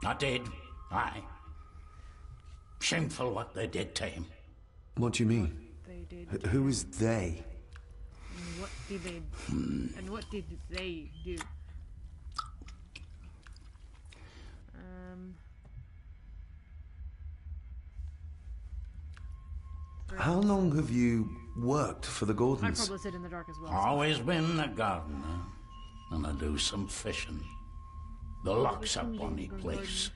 I did. Aye. Shameful what they did to him. What do you mean? They did. Who is they? And what did they? And what did they do? How long have you worked for the I Gordons? probably sit in the dark as well. Always been a gardener. And I do some fishing. The lock's a bonny place.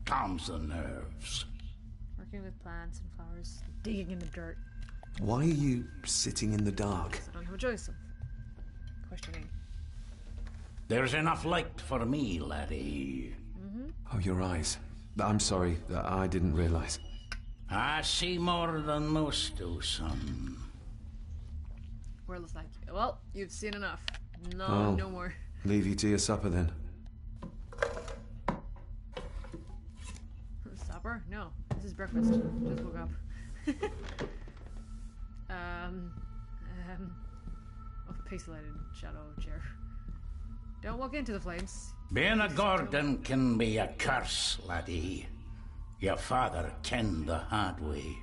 Calms the nerves. Working with plants and flowers, digging in the dirt. Why are you sitting in the dark? I don't have a choice. Questioning. There's enough light for me, laddie. Oh, your eyes. I'm sorry, I didn't realize. I see more than most do, son. World is like, well, you've seen enough. No, Oh. no more. Leave you to your supper then. Supper? No, this is breakfast. Just woke up. Oh, pixelated shadow chair. Don't walk into the flames. Being a Gordon can be a curse, laddie. Your father kenned the hard way.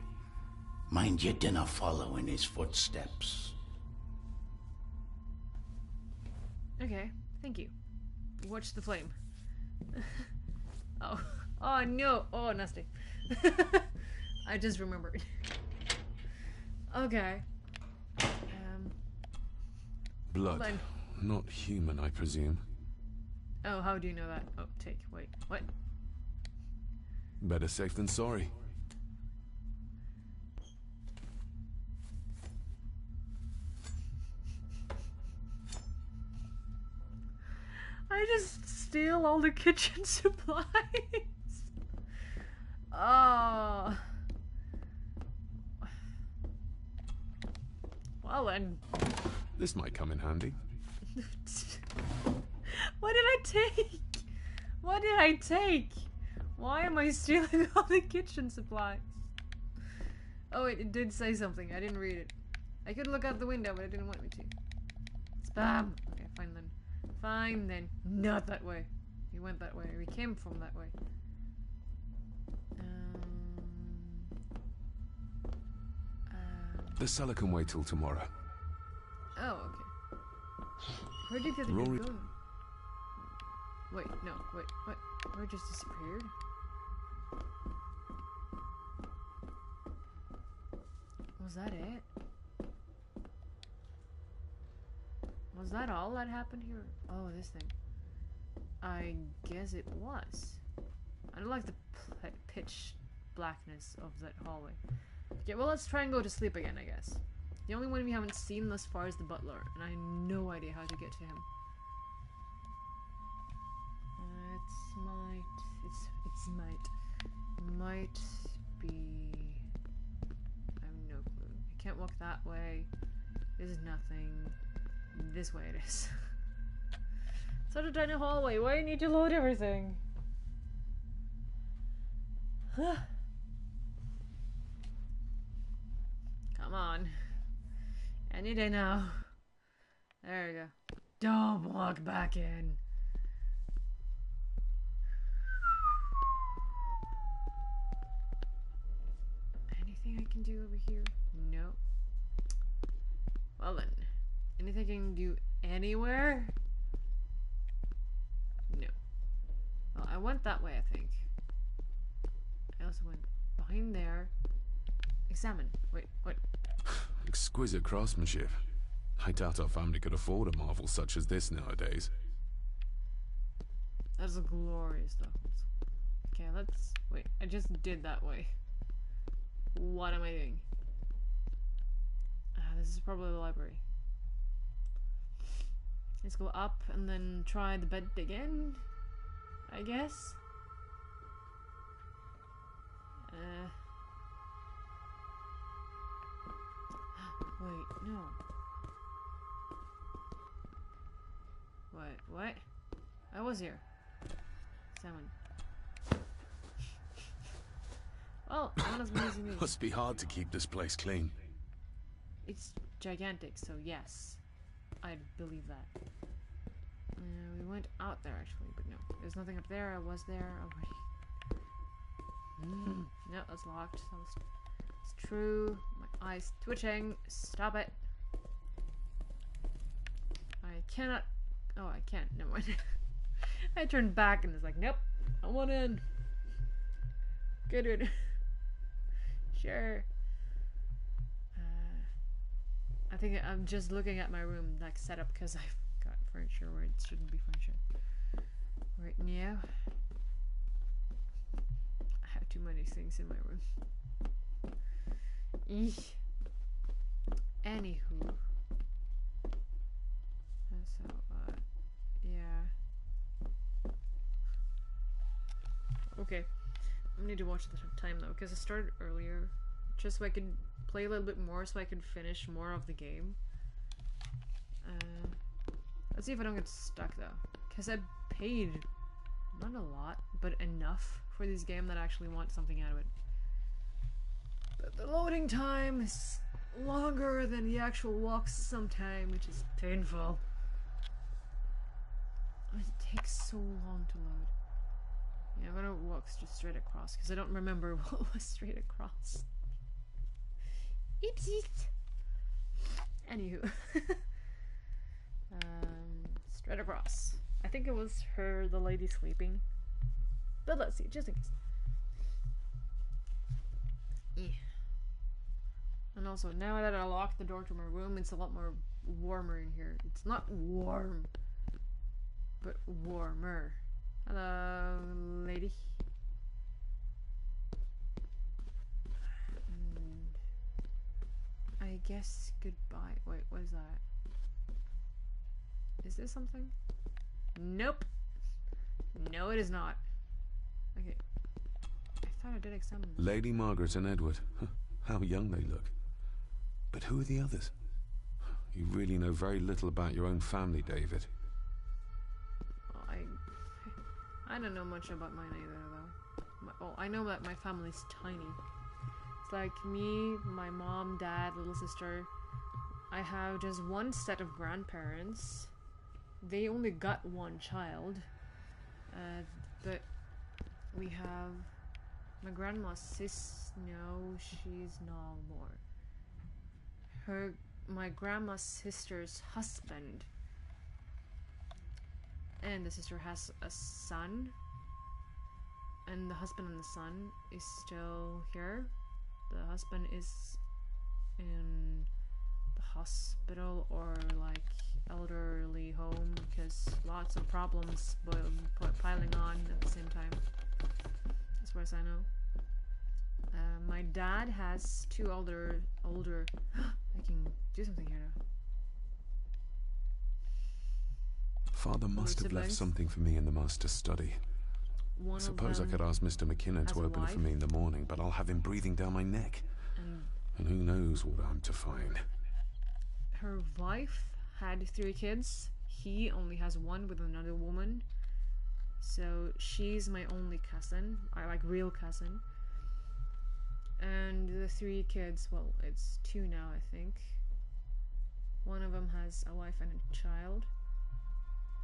Mind you dinna follow in his footsteps. Okay, thank you. Watch the flame. Oh. Oh no! Oh, nasty. I just remembered. Okay. Blood. Not human, I presume. Oh, how do you know that? Oh, take. Wait. What? Better safe than sorry. I just steal all the kitchen supplies. Oh. Well then. This might come in handy. What did I take? What did I take? Why am I stealing all the kitchen supplies? Oh wait, it did say something. I didn't read it. I could look out the window, but it didn't want me to. Spam! Okay, fine then. Fine then. Not that way. We went that way. We came from that way. The cellar can wait till tomorrow. Oh, okay. Where did the other Rory dude go? Wait, no, wait, what? Rory just disappeared? Was that it? Was that all that happened here? Oh, this thing. I guess it was. I don't like the pitch blackness of that hallway. Okay, well, let's try and go to sleep again, I guess. The only one we haven't seen thus far is the butler, and I have no idea how to get to him. Might be... I have no clue. I can't walk that way. This is nothing. This way it is. Such a tiny hallway. Why do you need to load everything? Come on. Any day now. There we go. Don't walk back in. Anything I can do over here? No. Well then. Anything I can do anywhere? No. Well, I went that way, I think. I also went behind there. Examine. Wait, what? Exquisite craftsmanship. I doubt our family could afford a marvel such as this nowadays. That's glorious, though. Okay, let's... Wait, I just did that way. What am I doing? This is probably the library. Let's go up and then try the bed again, I guess. Wait, no. Wait, what? I was here. 7. Well, one of these news. Must be hard to keep this place clean. It's gigantic, so yes. I believe that. We went out there actually, but no. There's nothing up there. I was there already. No, that's locked. It's true. My eyes twitching. Stop it. I cannot. Oh, I can't. Never mind. I turned back and it's like, nope. I want in. Good. Sure. I think I'm just looking at my room, like, set up because I've got furniture where it shouldn't be furniture. Right now. I have too many things in my room. Eesh. Anywho. So, yeah. Okay. I need to watch the time though, because I started earlier, just so I could play a little bit more, so I could finish more of the game. Let's see if I don't get stuck though, because I paid not a lot, but enough for this game that I actually want something out of it. But the loading time is longer than the actual walks sometimes, which is painful. It takes so long to load. Yeah, I'm gonna walk just straight across because I don't remember what was straight across. Oopsies. Anywho, straight across. I think it was her, the lady sleeping. But let's see, just in case. Yeah. And also, now that I locked the door to my room, it's a lot more warmer in here. It's not warm, but warmer. Hello, lady. And I guess goodbye. Wait, what is that? Is this something? Nope. No, it is not. Okay. I thought I did examine them. Lady Margaret and Edward. How young they look. But who are the others? You really know very little about your own family, David. Well, I don't know much about mine either, though. Well, I know that my family's tiny. It's like me, my mom, dad, little sister. I have just one set of grandparents. They only got one child. But we have my grandma's sis. No, she's no more. My grandma's sister's husband. And the sister has a son. And the husband and the son is still here. The husband is in the hospital or like elderly home because lots of problems piling on at the same time, as far as I know. My dad has two older I can do something here now. Father must have left something for me in the master's study. I suppose I could ask Mr. McKinnon to open it for me in the morning, but I'll have him breathing down my neck. And who knows what I'm to find. Her wife had 3 kids. He only has 1 with another woman. So she's my only cousin. I like real cousin. And the 3 kids, well, it's 2 now, I think. One of them has a wife and a child.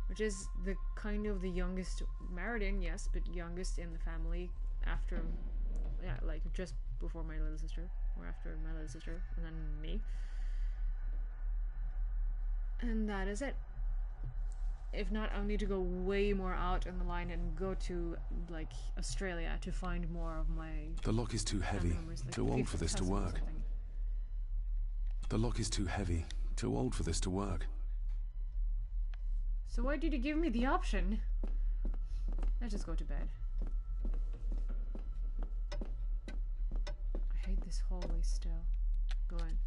Which is the kind of the youngest married in, yes, but youngest in the family after, yeah, like just before my little sister, or after my little sister, and then me. And that is it. If not, I'll need to go way more out in the line and go to, like, Australia to find more of my... The lock is too heavy, members, like too old for this to work. The lock is too heavy, too old for this to work. So why did you give me the option? Let's just go to bed. I hate this hallway still. Go in.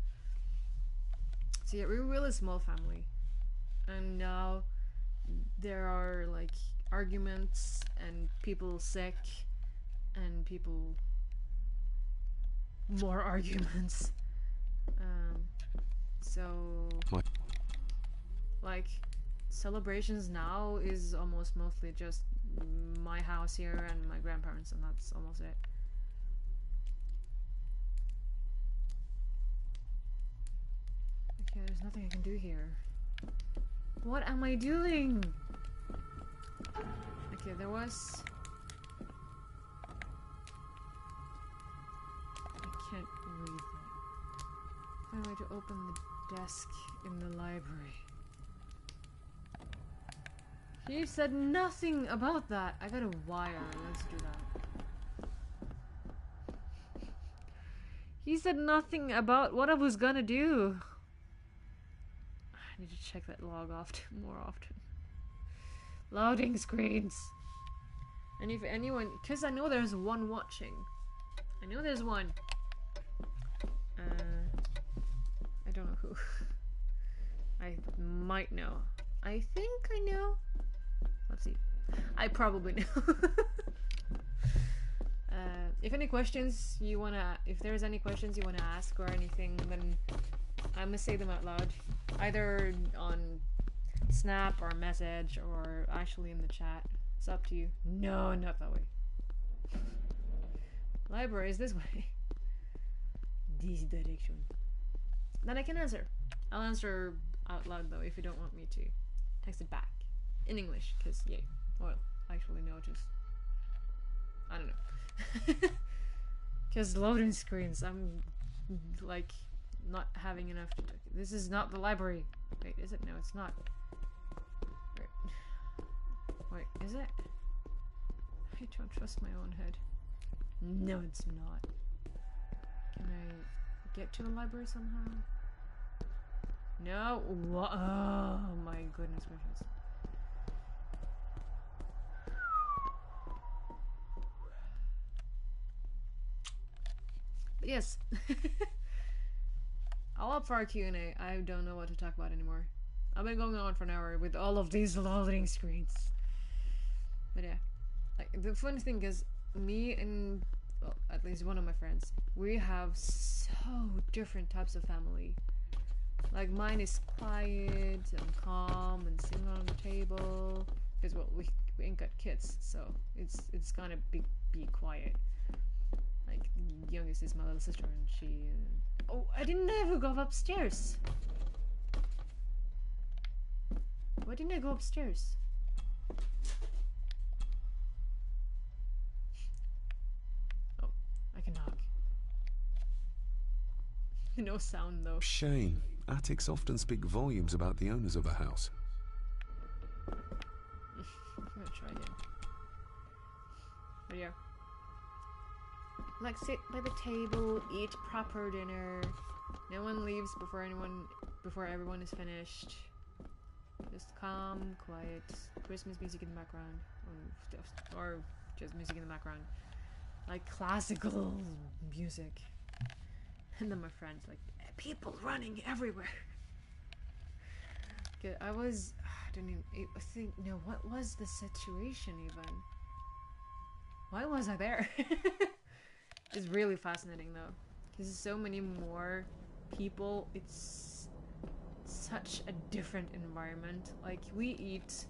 So yeah, we're a really small family. And now there are like arguments and people sick and people more arguments. So like celebrations now is almost mostly just my house here and my grandparents, and that's almost it. Okay, there's nothing I can do here. What am I doing? Okay, there was... I can't read that. Find a way to open the desk in the library. He said nothing about that. I got a wire. Let's do that. He said nothing about what I was gonna do. I need to check that log more often. Loading screens. And if anyone, because I know there's one watching. I know there's one. I don't know who. I might know. I think I know. Let's see. I probably know. If any questions you wanna, if there's any questions you wanna ask or anything, then I'm gonna say them out loud, either on Snap or message or actually in the chat. It's up to you. No, not that way. Library is this way. This direction. Then I can answer. I'll answer out loud though if you don't want me to text it back in English, because yeah, well, actually no, just I don't know. Because loading screens, I'm like not having enough to this is not the library. Wait, is it? No, it's not. Right. Wait, is it? I don't trust my own head. No, it's not. Can I get to the library somehow? No. Oh my goodness gracious. But yes. I'll up for our Q&A. I don't know what to talk about anymore. I've been going on for an hour with all of these loading screens. But yeah. Like, the funny thing is, me and, well, at least one of my friends, we have so different types of family. Like, mine is quiet and calm and sitting on the table. Because, well, we ain't got kids, so it's gonna be quiet. Like, youngest is my little sister, and she... oh, I didn't ever go upstairs! Why didn't I go upstairs? Oh, I can knock. No sound, though. Shame. Attics often speak volumes about the owners of a house. I'm gonna try again. But yeah. Like, sit by the table, eat proper dinner. No one leaves before everyone is finished. Just calm, quiet. Christmas music in the background, or just music in the background, like classical music. And then my friends, like, people running everywhere. Okay, I don't even think. No, what was the situation even? Why was I there? It's really fascinating though, because so many more people. It's such a different environment. Like, we eat,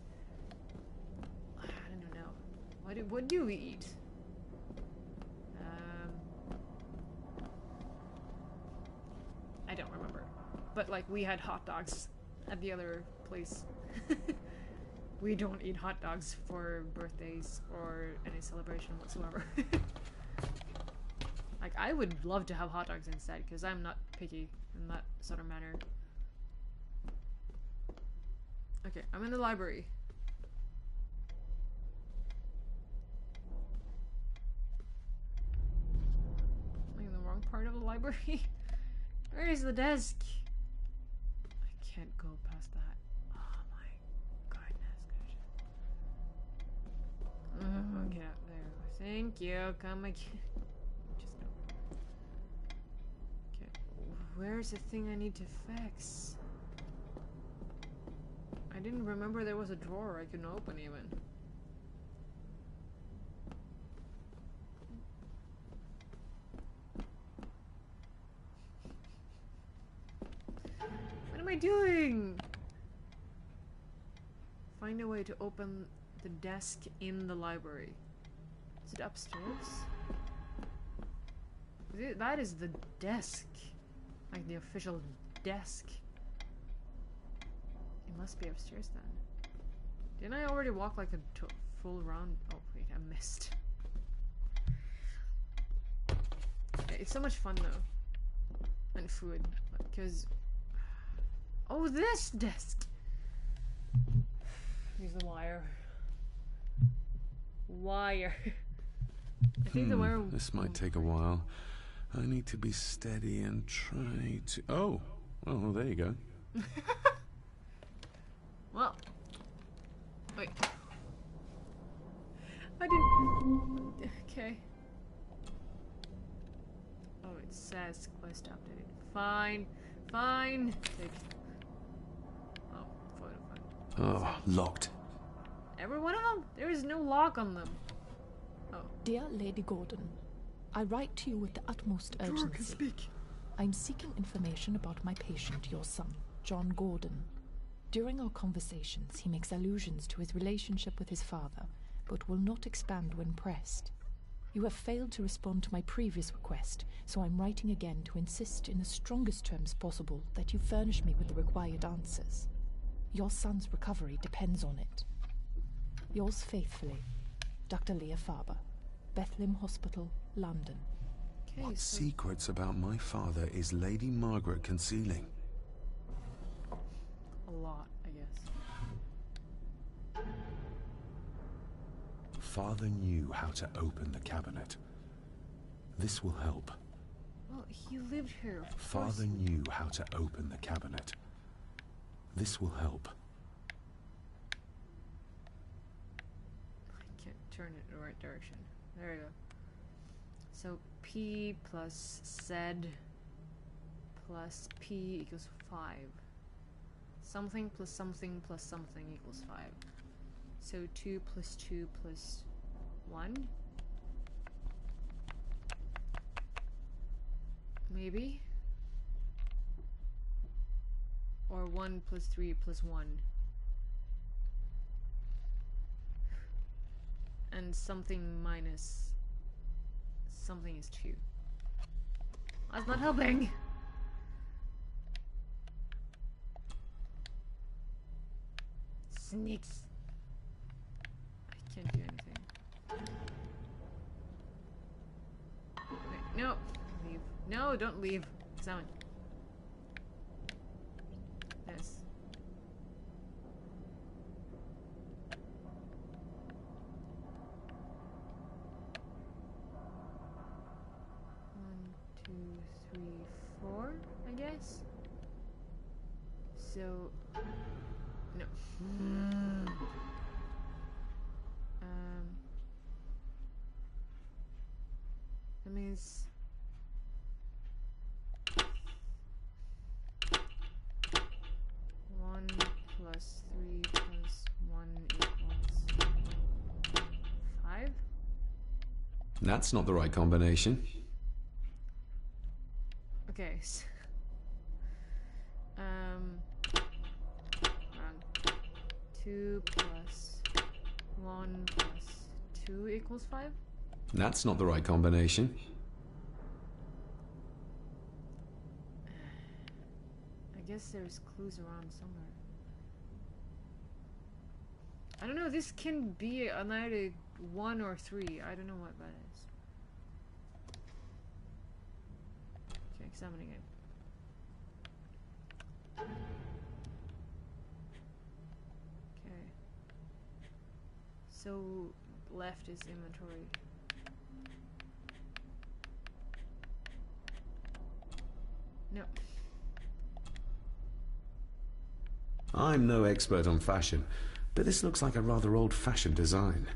I don't know, what do we eat? I don't remember, but like, we had hot dogs at the other place. We don't eat hot dogs for birthdays or any celebration whatsoever. Like, I would love to have hot dogs instead, because I'm not picky in that sort of manner. Okay, I'm in the library. Am I in the wrong part of the library? Where is the desk? I can't go past that. Oh my goodness gracious. Oh, get out there. Thank you. Come again. Just no. Okay. Where's the thing I need to fix? I didn't remember there was a drawer I couldn't open even. What am I doing? Find a way to open the desk in the library. Is it upstairs? That is the desk. Like the official desk. It must be upstairs then. Didn't I already walk like a full round? Oh wait, I missed. It's so much fun though. And food. Because... oh, this desk! Use the wire. Wire. I think the wire... this might take a while. I need to be steady and try to... oh! Well, there you go. Well. Wait. I didn't... okay. Oh, it says quest updated. Fine. Fine. Take... oh, photo. Oh, locked. Every one of them? There is no lock on them. Oh. Dear Lady Gordon, I write to you with the utmost urgency. Speak. I'm seeking information about my patient, your son, John Gordon. During our conversations, he makes allusions to his relationship with his father, but will not expand when pressed. You have failed to respond to my previous request, so I'm writing again to insist in the strongest terms possible that you furnish me with the required answers. Your son's recovery depends on it. Yours faithfully, Dr. Leah Farber, Bethlehem Hospital, London. Okay, What secrets about my father is Lady Margaret concealing? a lot, I guess. Father knew how to open the cabinet. This will help. Well, he lived here. Father knew how to open the cabinet. This will help. I can't turn it in the right direction. There we go. So P plus Z plus P equals 5. Something plus something plus something equals 5. So 2 plus 2 plus 1? Maybe? Or 1 plus 3 plus 1. And something minus something is 2. That's not helping! Snakes. I can't do anything. Wait, no! Leave. No, don't leave. Examine. Yes. One, two, three, 4, I guess. So no. That means 1 plus 3 plus 1 equals 5? That's not the right combination. Okay. Wrong. 2 plus 1 plus 2 equals 5? That's not the right combination. I guess there's clues around somewhere. I don't know, this can be either 1 or 3. I don't know what that is. Okay, examining it. Okay. So, left is inventory. No. I'm no expert on fashion, but this looks like a rather old-fashioned design.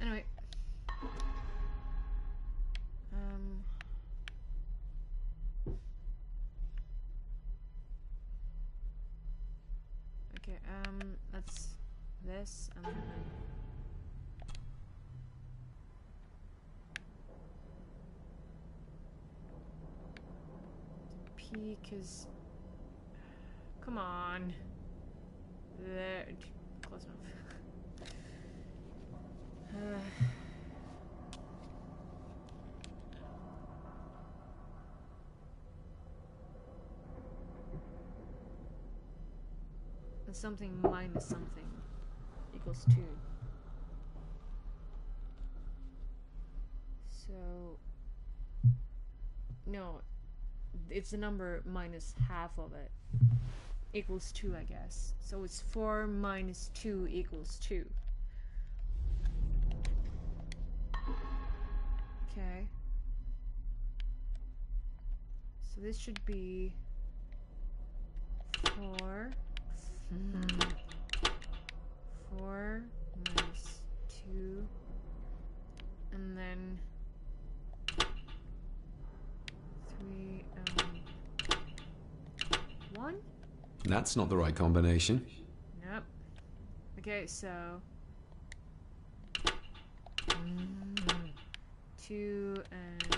Anyway. Okay, that's this and then P, 'cause come on. There, close enough. And something minus something equals 2. So no, it's the number minus half of it equals 2, I guess. So it's 4 minus 2 equals 2. Okay. So this should be 4. 4 minus 2. And then 3, 1? That's not the right combination. Nope. Okay, so 2 and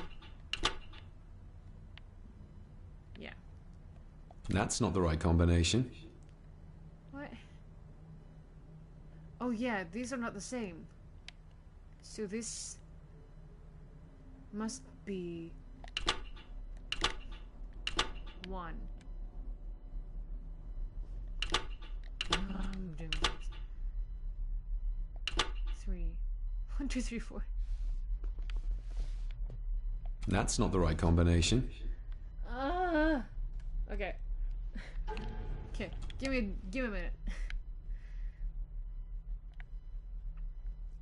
yeah. That's not the right combination. What? Oh yeah, these are not the same. So this must be 1. I'm doing this. 3. 1, 2, 3, 4. That's not the right combination. Okay. Okay, give me a minute.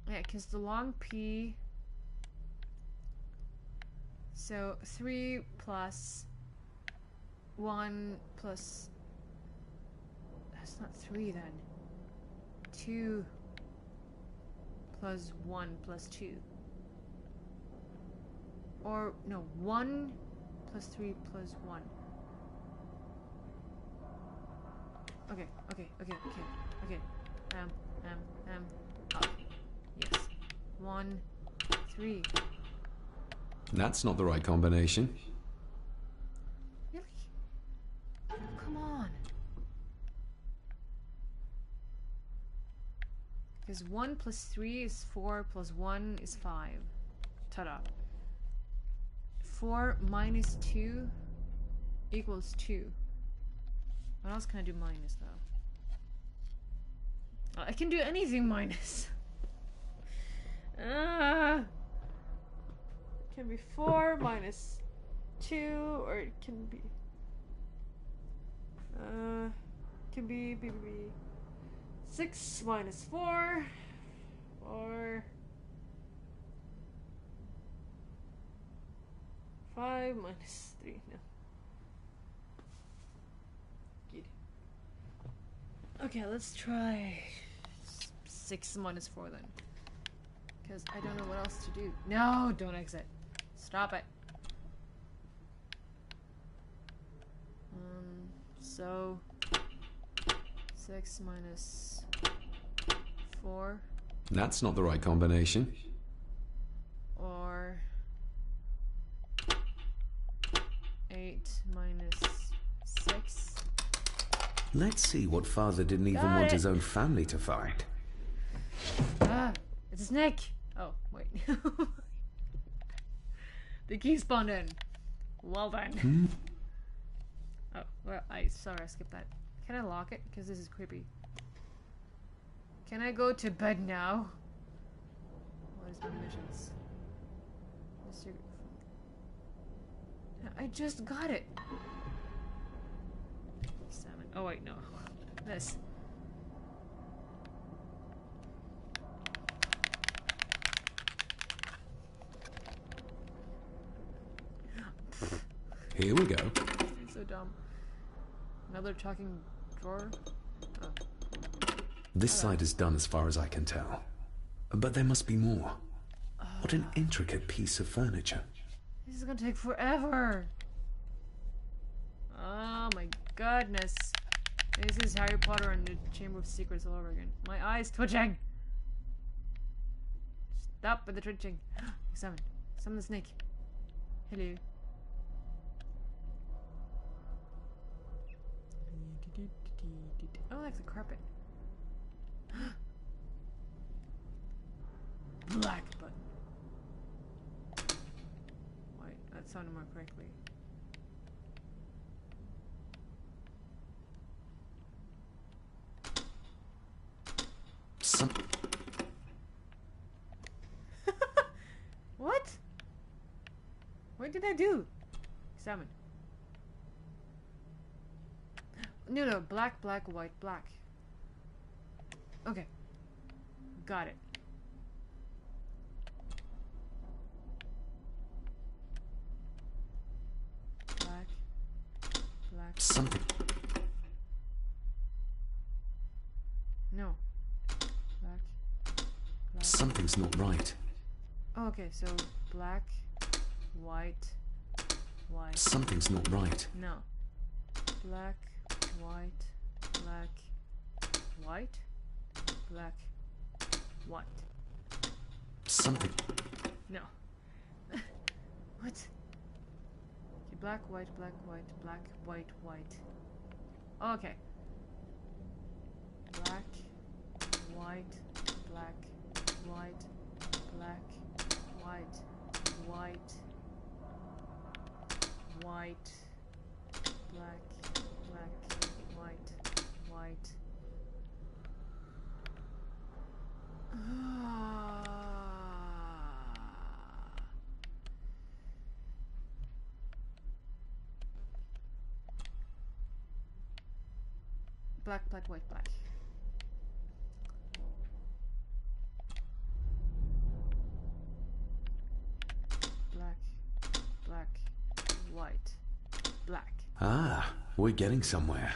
Yeah, because the long P. So 3 plus 1 plus. That's not 3 then. 2 plus 1 plus 2. Or, no, 1 plus 3 plus 1. Okay. Oh, yes. 1, 3. That's not the right combination. Really? Come on. Because 1 plus 3 is 4 plus 1 is 5. Ta-da. 4 minus 2 equals 2. What else can I do minus, though? Oh, I can do anything minus. It can be 4 minus 2, or it can be... be 6 minus 4, or 5 minus 3. No. Good. Okay, let's try 6 minus 4 then. Because I don't know what else to do. No, don't exit. Stop it. So 6 minus 4. That's not the right combination. Or 8 minus 6. Let's see what father didn't even want his own family to find. Ah, it's a snake. Oh, wait. The key spawned in. Well done. Oh, well, sorry, I skipped that. Can I lock it? Because this is creepy. Can I go to bed now? What is my missions? I just got it. Salmon. Oh wait, no. This. Here we go. It's so dumb. Another talking drawer. Oh. This side is done as far as I can tell. But there must be more. What an intricate piece of furniture. This is gonna take forever. Oh my goodness. This is Harry Potter and the Chamber of Secrets all over again. My eye's twitching. Stop with the twitching. Summon. Summon the snake. Hello. Oh, I like the carpet. Black button. Wait, that sounded more correctly. What? What did I do? Examine. No, black, black, white, black. Okay. Got it. Black, black. Something. No. Black, black. Something's not right. Oh, okay, so black, white, white. Something's not right. No. Black, white, black, white, black, white. Something. No. What? Okay, black, white, black, white, black, white, white. Oh, okay. Black, white, black, white, black, white, white, white, black, black, white, white. Black, black, white, black. black. Ah, we're getting somewhere.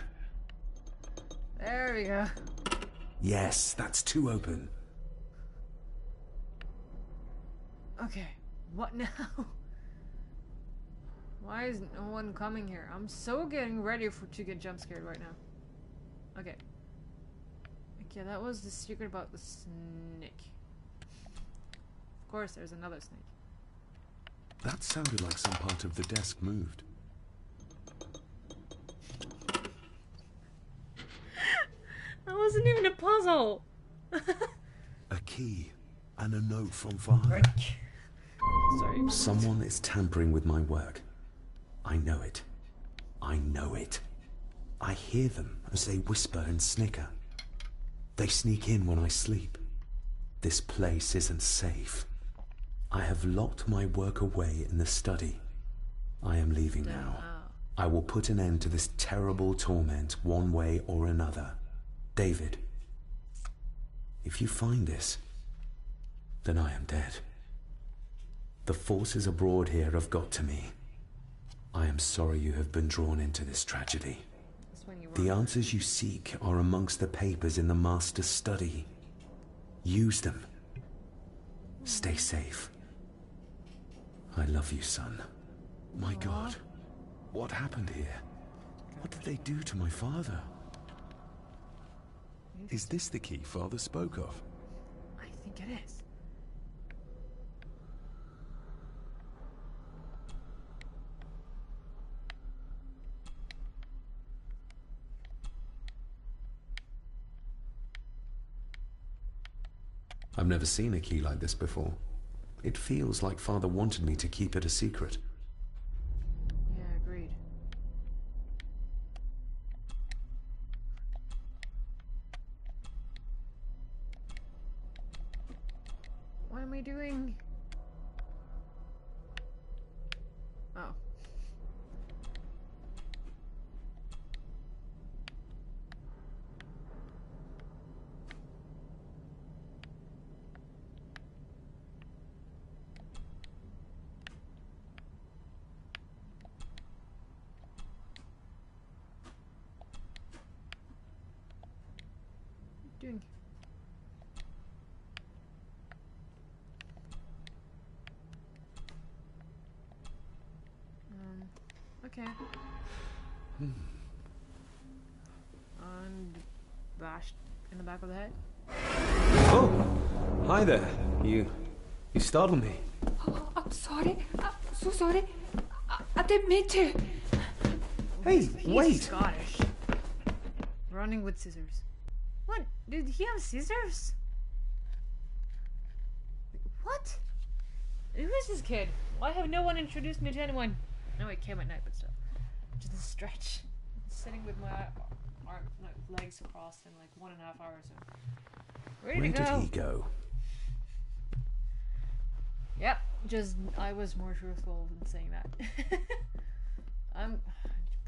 There we go. Yes, that's 2 open. Okay, what now? Why is no one coming here? I'm so getting ready to get jump scared right now. Okay. Okay, that was the secret about the snake. Of course, there's another snake. That sounded like some part of the desk moved. That wasn't even a puzzle! A key and a note from Father. Sorry. Someone is tampering with my work. I know it. I know it. I hear them as they whisper and snicker. They sneak in when I sleep. This place isn't safe. I have locked my work away in the study. I am leaving now. I will put an end to this terrible torment one way or another. David, if you find this, then I am dead. The forces abroad here have got to me. I am sorry you have been drawn into this tragedy. The answers you seek are amongst the papers in the Master's study. Use them. Stay safe. I love you, son. My God, what happened here? What did they do to my father? Is this the key Father spoke of? I think it is. I've never seen a key like this before. It feels like Father wanted me to keep it a secret. Yeah, agreed. What am I doing? Oh. Doing? Okay. And bashed in the back of the head. Oh, hi there. You startled me. Oh, I'm sorry. I'm so sorry. I didn't mean to. Hey, wait. He's Scottish. Running with scissors. What? Did he have scissors? What? Who is this kid? Why have no one introduced me to anyone? No, it came at night, but still. Just a stretch. Sitting with my legs crossed in like 1.5 hours. Ready Where to go. did he go? Yep, just I was more truthful in saying that. I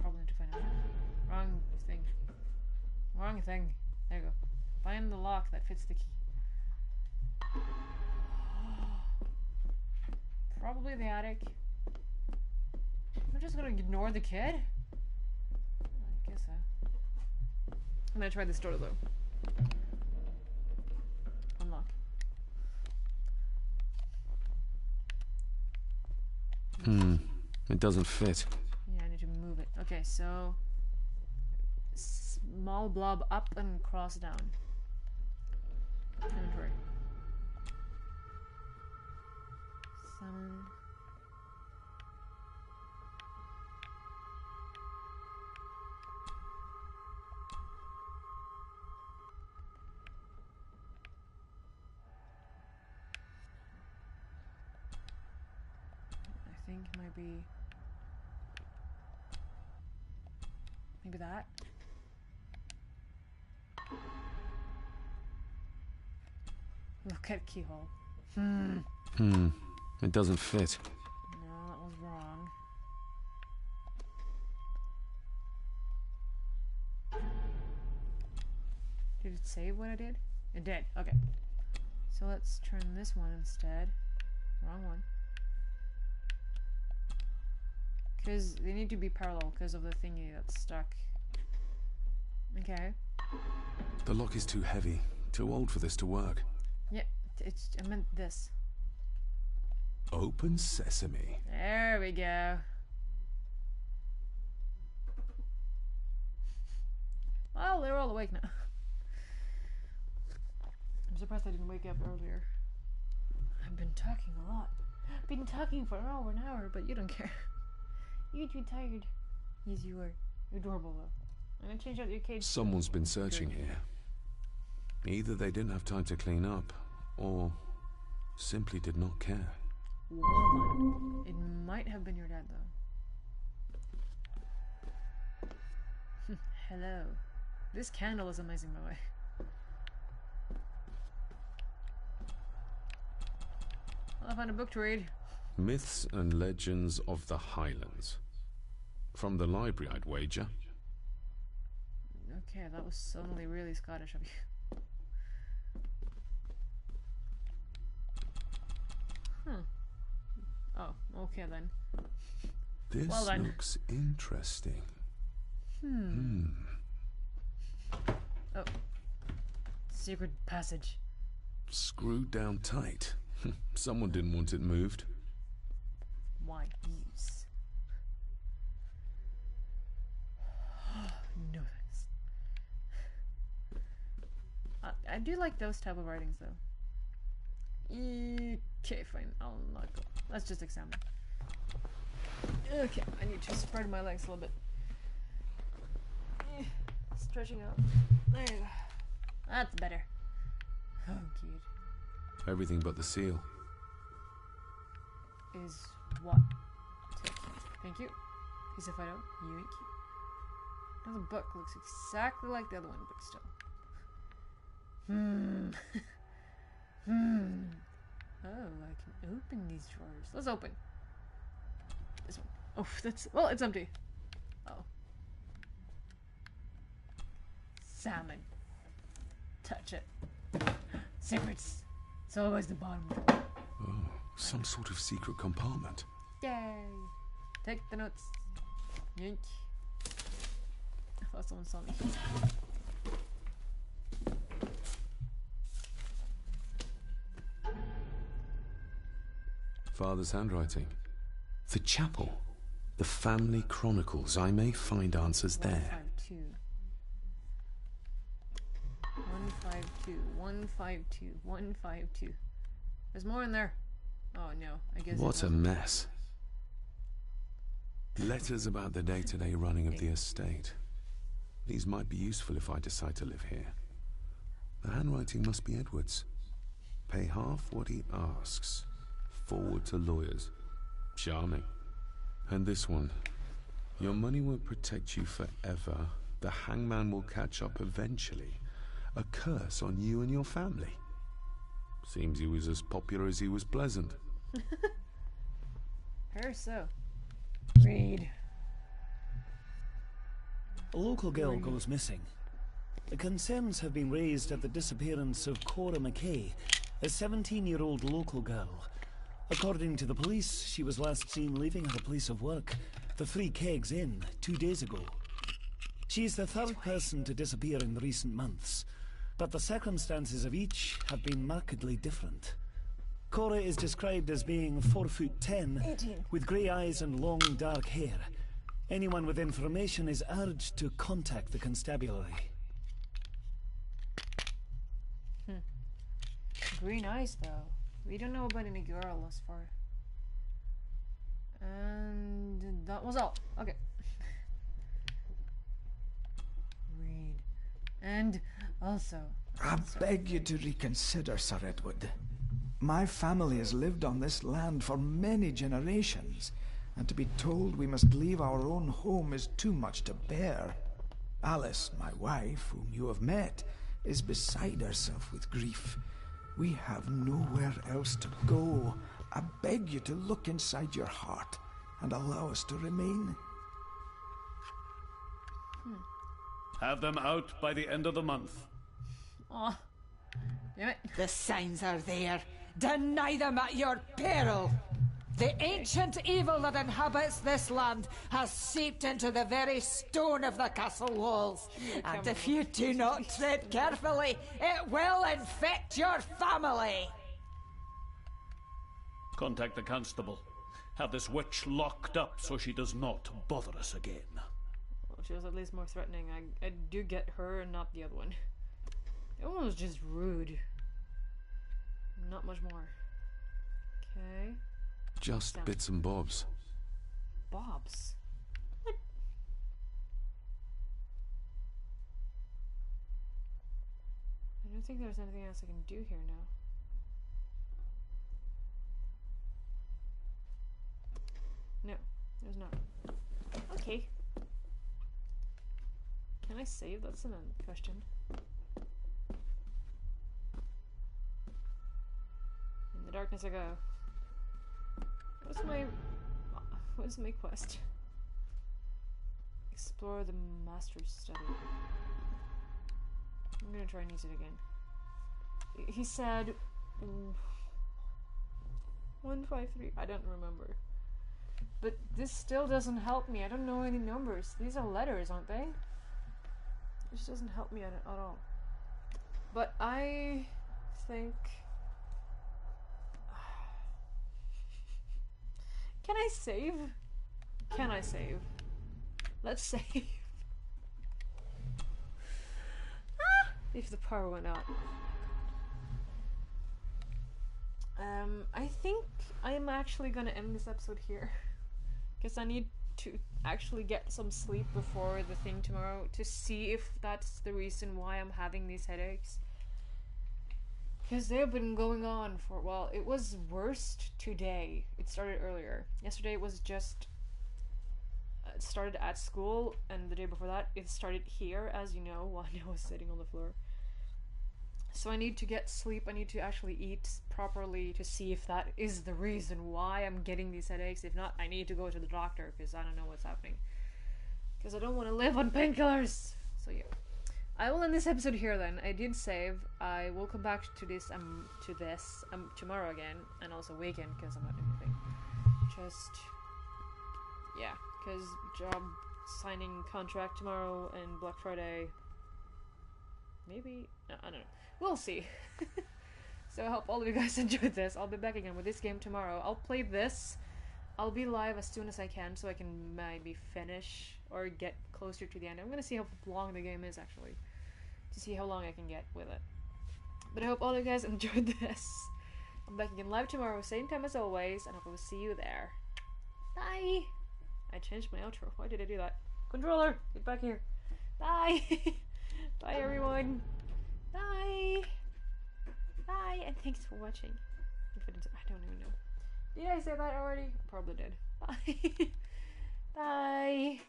probably need to find out. Wrong thing. Wrong thing. There you go. Find the lock that fits the key. Probably the attic. I'm just gonna ignore the kid? I guess so. I'm gonna try this door though. Unlock. It doesn't fit. Yeah, I need to move it. Okay, so small blob up and cross down. Inventory. Summon. I think maybe that. Look at keyhole. It doesn't fit. No, that was wrong. Did it save what I did? It did. Okay. So let's turn this one instead. Wrong one. Because they need to be parallel because of the thingy that's stuck. Okay. The lock is too heavy. Too old for this to work. Yeah, I meant this. Open sesame. There we go. Well, they're all awake now. I'm surprised I didn't wake up earlier. I've been talking a lot. I've been talking for over an hour, but you don't care. You're too tired. Yes, you are. You're adorable, though. I'm gonna change out your cage. Someone's been searching here. Either they didn't have time to clean up, or simply did not care. Woman. It might have been your dad, though. Hello. This candle is amazing, by the way. I'll find a book to read. Myths and Legends of the Highlands. From the library, I'd wager. Okay, that was suddenly really Scottish of you. Oh, okay then. This looks interesting. Oh. Secret passage. Screwed down tight. Someone didn't want it moved. Why use? No thanks. I do like those type of writings though. Okay, fine. I'll not go. Let's just examine. Okay, I need to spread my legs a little bit. Stretching out. There you go. That's better. Oh, cute. Everything but the seal. Is what? Thank you. Piece of photo. Yoink. Now the book looks exactly like the other one, but still. Oh, I can open these drawers. Let's open. This one. Oh, that's... Well, it's empty. Oh. Salmon. Touch it. Secrets. It's always the bottom. Oh, some sort of secret compartment. Yay! Take the notes. Yank. I thought someone saw me. Father's handwriting. The chapel. The family chronicles. I may find answers there. 152. 152. 152. There's more in there. Oh no, I guess. What a mess. Letters about the day-to-day running of the estate. These might be useful if I decide to live here. The handwriting must be Edward's. Pay half what he asks. Forward to lawyers. Charming. And this one. Your money won't protect you forever. The hangman will catch up eventually. A curse on you and your family. Seems he was as popular as he was pleasant. Her so. Read. A local girl goes missing. The concerns have been raised at the disappearance of Cora McKay, a 17-year-old local girl. According to the police, she was last seen leaving her place of work, the Three Kegs Inn, 2 days ago. She is the third person to disappear in recent months, but the circumstances of each have been markedly different. Cora is described as being 4'10", with grey eyes and long dark hair. Anyone with information is urged to contact the constabulary. Green eyes, though. We don't know about any girl as far. And that was all. Okay. Read. And also... I beg you to reconsider, Sir Edward. My family has lived on this land for many generations, and to be told we must leave our own home is too much to bear. Alice, my wife, whom you have met, is beside herself with grief. We have nowhere else to go. I beg you to look inside your heart and allow us to remain. Have them out by the end of the month. Aw. Damn it. The signs are there. Deny them at your peril. The ancient evil that inhabits this land has seeped into the very stone of the castle walls. And if you do not tread carefully, it will infect your family. Contact the constable. Have this witch locked up so she does not bother us again. Well, she was at least more threatening. I do get her and not the other one. The other one was just rude. Not much more. Okay. Just bits and bobs. Bobs? What? I don't think there's anything else I can do here now. No, there's not. Okay. Can I save? That's another question. In the darkness I go. What's my quest? Explore the Master's study. I'm gonna try and use it again. He said 153. I don't remember. But this still doesn't help me. I don't know any numbers. These are letters, aren't they? This doesn't help me at all. But I think... Can I save? Can I save? Let's save. If the power went out. I think I'm actually gonna end this episode here. Because I need to actually get some sleep before the thing tomorrow to see if that's the reason why I'm having these headaches. Because they've been going on for, well, it was worst today. It started earlier. Yesterday it was just, it started at school, and the day before that it started here, as you know, while I was sitting on the floor. So I need to get sleep, I need to actually eat properly to see if that is the reason why I'm getting these headaches. If not, I need to go to the doctor, because I don't know what's happening. Because I don't want to live on painkillers. So yeah. I will end this episode here then. I did save. I will come back to this tomorrow again, and also weekend, because I'm not doing anything. Just, yeah, because job signing contract tomorrow and Black Friday. Maybe? No, I don't know. We'll see. So I hope all of you guys enjoyed this. I'll be back again with this game tomorrow. I'll play this. I'll be live as soon as I can, so I can maybe finish or get closer to the end. I'm gonna see how long the game is, actually, to see how long I can get with it. But I hope all of you guys enjoyed this. I'm back again live tomorrow, same time as always, and I will see you there. Bye! I changed my outro. Why did I do that? Controller, get back here. Bye! Bye, everyone! Bye! Bye, and thanks for watching. If it is, I don't even know. Did I say that already? I probably did. Bye! Bye!